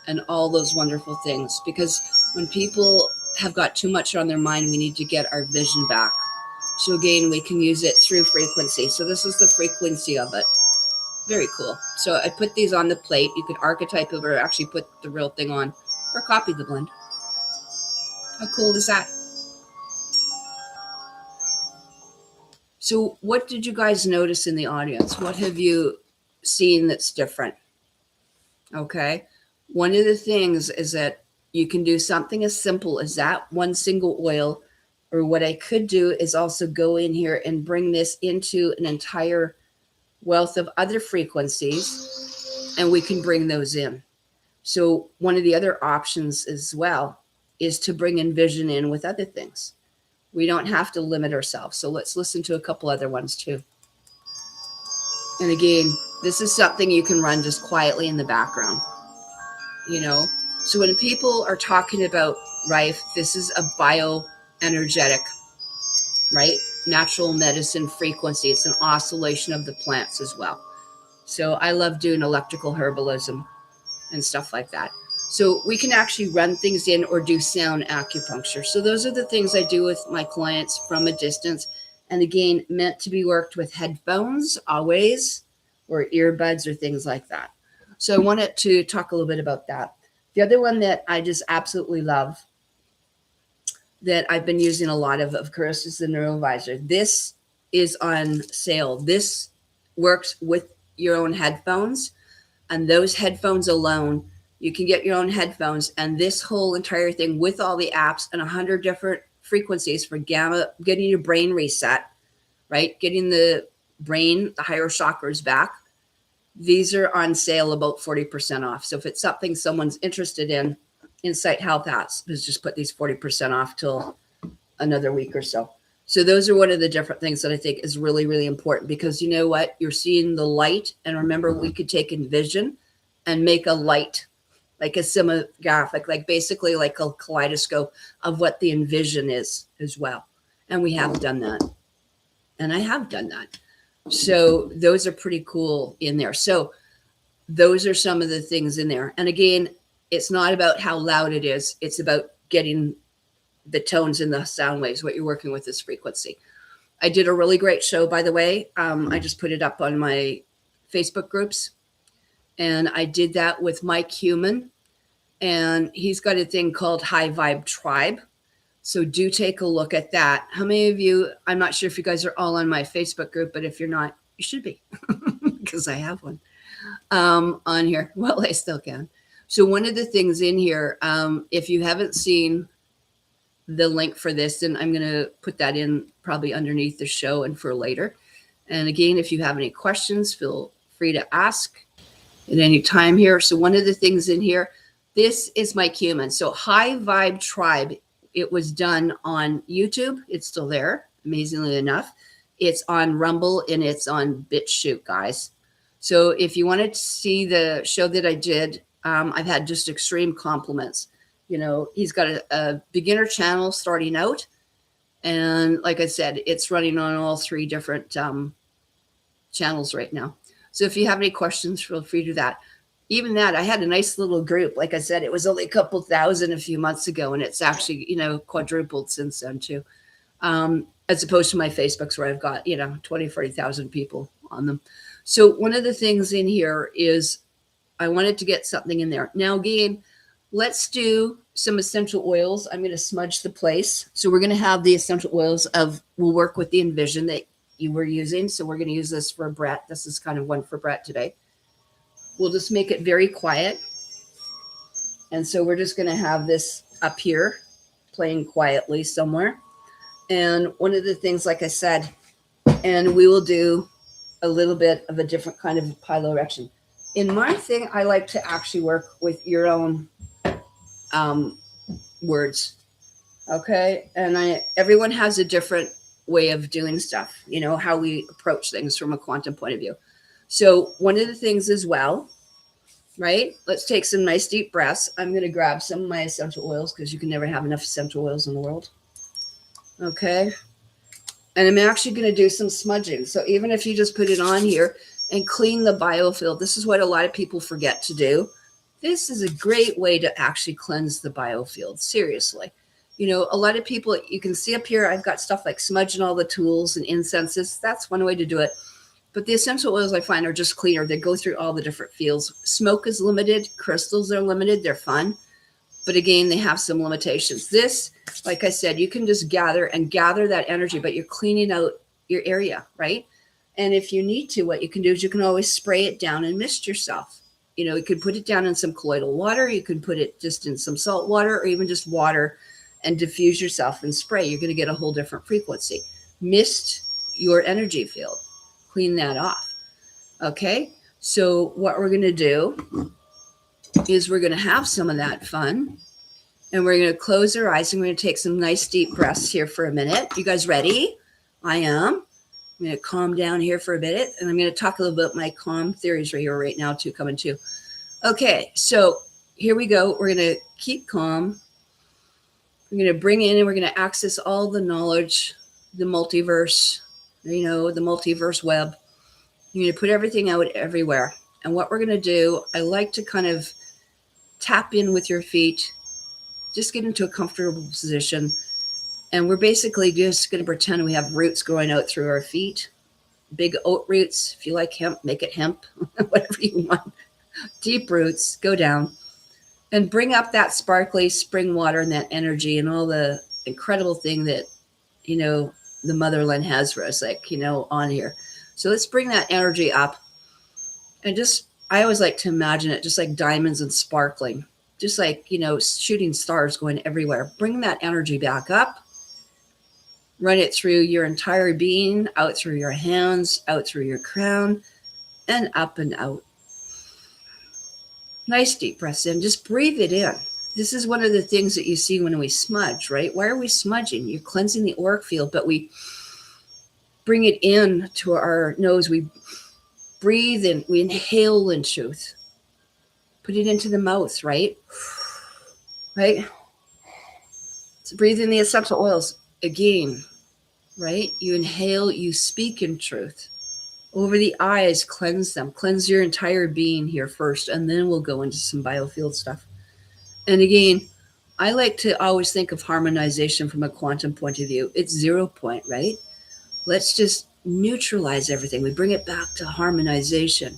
and all those wonderful things. Because when people have got too much on their mind, we need to get our vision back. So again, we can use it through frequency. So this is the frequency of it. Very cool. So I put these on the plate. You could archetype it or actually put the real thing on or copy the blend. How cool is that? So what did you guys notice in the audience? What have you seen that's different? Okay. One of the things is that you can do something as simple as that one single oil, or what I could do is also go in here and bring this into an entire wealth of other frequencies, and we can bring those in. So one of the other options as well is to bring Envision in with other things. We don't have to limit ourselves. So let's listen to a couple other ones too. And again, this is something you can run just quietly in the background, you know. So when people are talking about Rife, this is a bioenergetic, right? Natural medicine frequency. It's an oscillation of the plants as well. So I love doing electrical herbalism and stuff like that. So we can actually run things in or do sound acupuncture. So those are the things I do with my clients from a distance. And again, meant to be worked with headphones always, or earbuds or things like that. So I wanted to talk a little bit about that. The other one that I just absolutely love that I've been using a lot of course, is the Neurovisor. This is on sale. This works with your own headphones, and those headphones alone, you can get your own headphones, and this whole entire thing with all the apps and 100 different frequencies for gamma, getting your brain reset, right? Getting the brain, the higher chakras back. These are on sale about 40% off. So if it's something someone's interested in, Insight Health has just put these 40% off till another week or so. So those are one of the different things that I think is really, really important, because you know what? You're seeing the light. And remember, we could take Envision and make a light, like a semographic, like basically like a kaleidoscope of what the Envision is as well. And we have done that. And I have done that. So those are pretty cool in there. So those are some of the things in there. And again, it's not about how loud it is. It's about getting the tones and the sound waves. What you're working with is frequency. I did a really great show, by the way. I just put it up on my Facebook groups. And I did that with Mike Human. And he's got a thing called High Vibe Tribe. So do take a look at that. How many of you, I'm not sure if you guys are all on my Facebook group, but if you're not, you should be, because I have one on here. Well, I still can. So one of the things in here, if you haven't seen the link for this, then I'm going to put that in probably underneath the show and for later. And again, if you have any questions, feel free to ask at any time here. So one of the things in here, this is Mike Human. So High Vibe Tribe, it was done on YouTube. It's still there, amazingly enough. It's on Rumble and it's on BitChute, guys. So if you wanted to see the show that I did, I've had just extreme compliments. You know, he's got a beginner channel starting out. And like I said, it's running on all three different channels right now. So if you have any questions, feel free to do that. Even that, I had a nice little group. Like I said, it was only a couple thousand a few months ago, and it's actually, you know, quadrupled since then too. As opposed to my Facebooks where I've got, you know, 20, 40,000 people on them. So one of the things in here is I wanted to get something in there. Now, again, let's do some essential oils. I'm going to smudge the place. So we're going to have the essential oils we'll work with the Envision that you were using. So we're going to use this for Brett. This is kind of one for Brett today. We'll just make it very quiet. And so we're just going to have this up here playing quietly somewhere. And one of the things, like I said, and we will do a little bit of a different kind of piloerection. In my thing, I like to actually work with your own words. Okay. And everyone has a different way of doing stuff, you know, how we approach things from a quantum point of view. So one of the things as well, right? Let's take some nice deep breaths. I'm going to grab some of my essential oils because you can never have enough essential oils in the world. Okay. And I'm actually going to do some smudging. So even if you just put it on here and clean the biofield, this is what a lot of people forget to do. This is a great way to actually cleanse the biofield. Seriously. You know, a lot of people, you can see up here, I've got stuff like smudging all the tools and incenses. That's one way to do it. But the essential oils I find are just cleaner. They go through all the different fields. Smoke is limited. Crystals are limited. They're fun. But again, they have some limitations. This, like I said, you can just gather that energy, but you're cleaning out your area, right? And if you need to, what you can do is you can always spray it down and mist yourself. You know, you could put it down in some colloidal water. You can put it just in some salt water, or even just water, and diffuse yourself and spray. You're going to get a whole different frequency. Mist your energy field. Clean that off. Okay. So what we're going to do is we're going to have some of that fun, and we're going to close our eyes, and we're going to take some nice deep breaths here for a minute. You guys ready? I am. I'm going to calm down here for a minute, and I'm going to talk a little bit about my calm theories right now too, coming too. Okay, so here we go. We're going to keep calm. We're going to bring in, and we're going to access all the knowledge, the multiverse, you know, the multiverse web. You're going to put everything out everywhere. And what we're going to do, I like to kind of tap in with your feet, just get into a comfortable position. And we're basically just going to pretend we have roots growing out through our feet. Big oat roots. If you like hemp, make it hemp, whatever you want. Deep roots, go down. And bring up that sparkly spring water and that energy and all the incredible thing that, you know, the motherland has for us, like, you know, on here. So let's bring that energy up. And just, I always like to imagine it just like diamonds and sparkling. Just like, you know, shooting stars going everywhere. Bring that energy back up. Run it through your entire being, out through your hands, out through your crown, and up and out. Nice deep breaths in. Just breathe it in. This is one of the things that you see when we smudge, right? Why are we smudging? You're cleansing the auric field, but we bring it in to our nose. We breathe in. We inhale in truth. Put it into the mouth, right? Right? So breathe in the essential oils again, right? You inhale, you speak in truth. Over the eyes, cleanse them. Cleanse your entire being here first, and then we'll go into some biofield stuff. And again, I like to always think of harmonization from a quantum point of view. It's 0 point, right? Let's just neutralize everything. We bring it back to harmonization,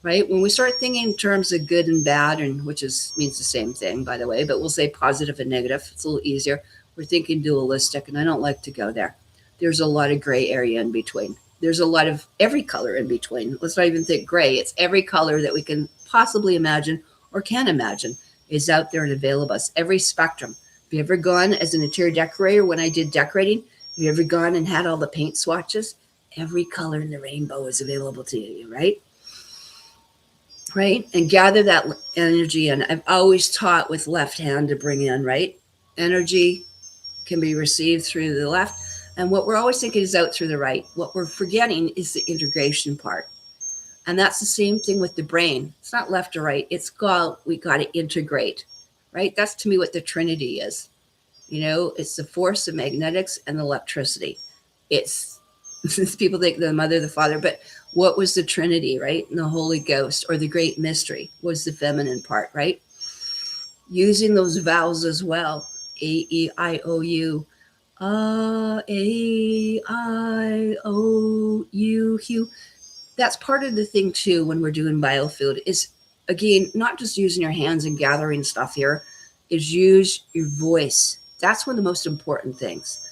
right? When we start thinking in terms of good and bad, and which means the same thing, by the way, but we'll say positive and negative. It's a little easier. We're thinking dualistic, and I don't like to go there. There's a lot of gray area in between. There's a lot of every color in between. Let's not even think gray. It's every color that we can possibly imagine or can imagine is out there and available to us. Every spectrum. Have you ever gone as an interior decorator when I did decorating? Have you ever gone and had all the paint swatches? Every color in the rainbow is available to you, right? Right? And gather that energy in. I've always taught with left hand to bring in, right? Energy can be received through the left. And what we're always thinking is out through the right. What we're forgetting is the integration part. And that's the same thing with the brain. It's not left or right. We got to integrate, right? That's to me what the Trinity is. You know, it's the force of magnetics and the electricity. It's people think the Mother, the Father, but what was the Trinity, right? And the Holy Ghost, or the great mystery, was the feminine part, right? Using those vowels as well. A-E-I-O-U. A-I-O-U. That's part of the thing too when we're doing biofield is, again, not just using your hands and gathering stuff here, is use your voice. That's one of the most important things.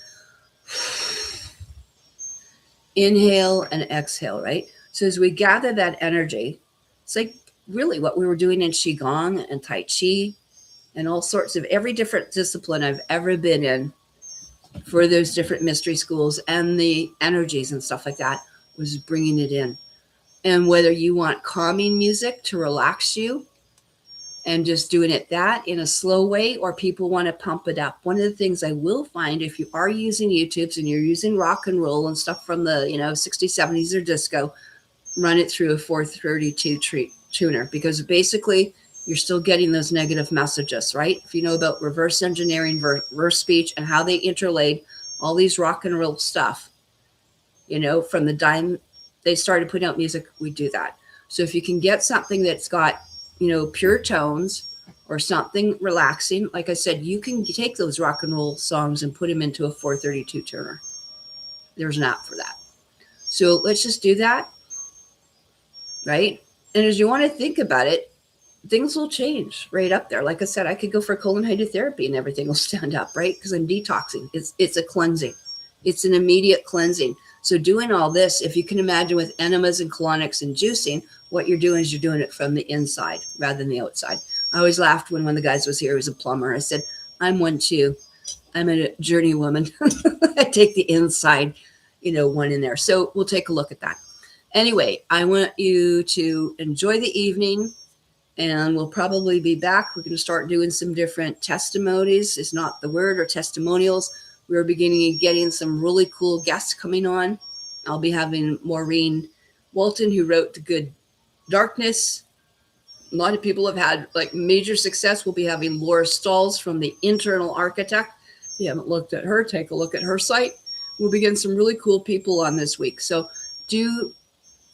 Inhale and exhale, right? So as we gather that energy, it's like really what we were doing in Qigong and Tai Chi and all sorts of every different discipline I've ever been in for those different mystery schools and the energies and stuff like that was bringing it in. And whether you want calming music to relax you and just doing it that in a slow way, or people want to pump it up. One of the things I will find if you are using YouTubes and you're using rock and roll and stuff from the 60s, 70s or disco, run it through a 432 tuner, because basically you're still getting those negative messages, right? If you know about reverse engineering, reverse speech, and how they interlaid all these rock and roll stuff, from the time they started putting out music, we do that. So if you can get something that's got, pure tones or something relaxing, like I said, you can take those rock and roll songs and put them into a 432 tuner. There's an app for that. So let's just do that. right? And as you want to think about it, things will change right up there. Like I said, I could go for colon hydrotherapy and everything will stand up, right? Because I'm detoxing. It's a cleansing. It's an immediate cleansing. So doing all this, if you can imagine with enemas and colonics and juicing, what you're doing is you're doing it from the inside rather than the outside. I always laughed when one of the guys was here, he was a plumber. I said, I'm one too. I'm a journey woman. I take the inside, one in there. So we'll take a look at that. Anyway, I want you to enjoy the evening, and we'll probably be back. We're going to start doing some different testimonies, is not the word, or testimonials. We're beginning getting some really cool guests coming on. I'll be having Maureen Walton, who wrote The Good Darkness. A lot of people have had like major success. We'll be having Laura Stalls from The Internal Architect. If you haven't looked at her, take a look at her site. We'll be getting some really cool people on this week. So do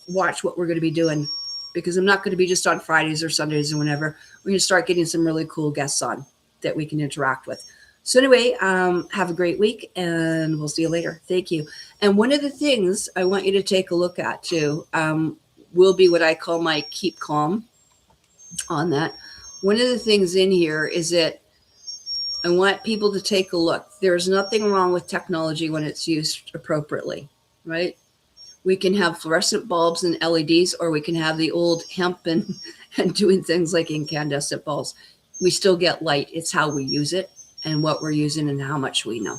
watch what we're going to be doing, because I'm not going to be just on Fridays or Sundays or whenever. We're going to start getting some really cool guests on that we can interact with. So anyway, have a great week, and we'll see you later. Thank you. And one of the things I want you to take a look at too will be what I call my keep calm on that. One of the things in here is that I want people to take a look. There's nothing wrong with technology when it's used appropriately, right? We can have fluorescent bulbs and LEDs, or we can have the old hemp and doing things like incandescent bulbs. We still get light. It's how we use it and what we're using and how much we know.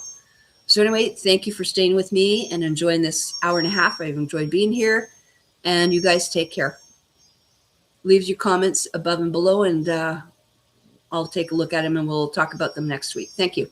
So anyway, thank you for staying with me and enjoying this hour and a half. I've enjoyed being here, and you guys take care. Leave your comments above and below, and I'll take a look at them and we'll talk about them next week. Thank you.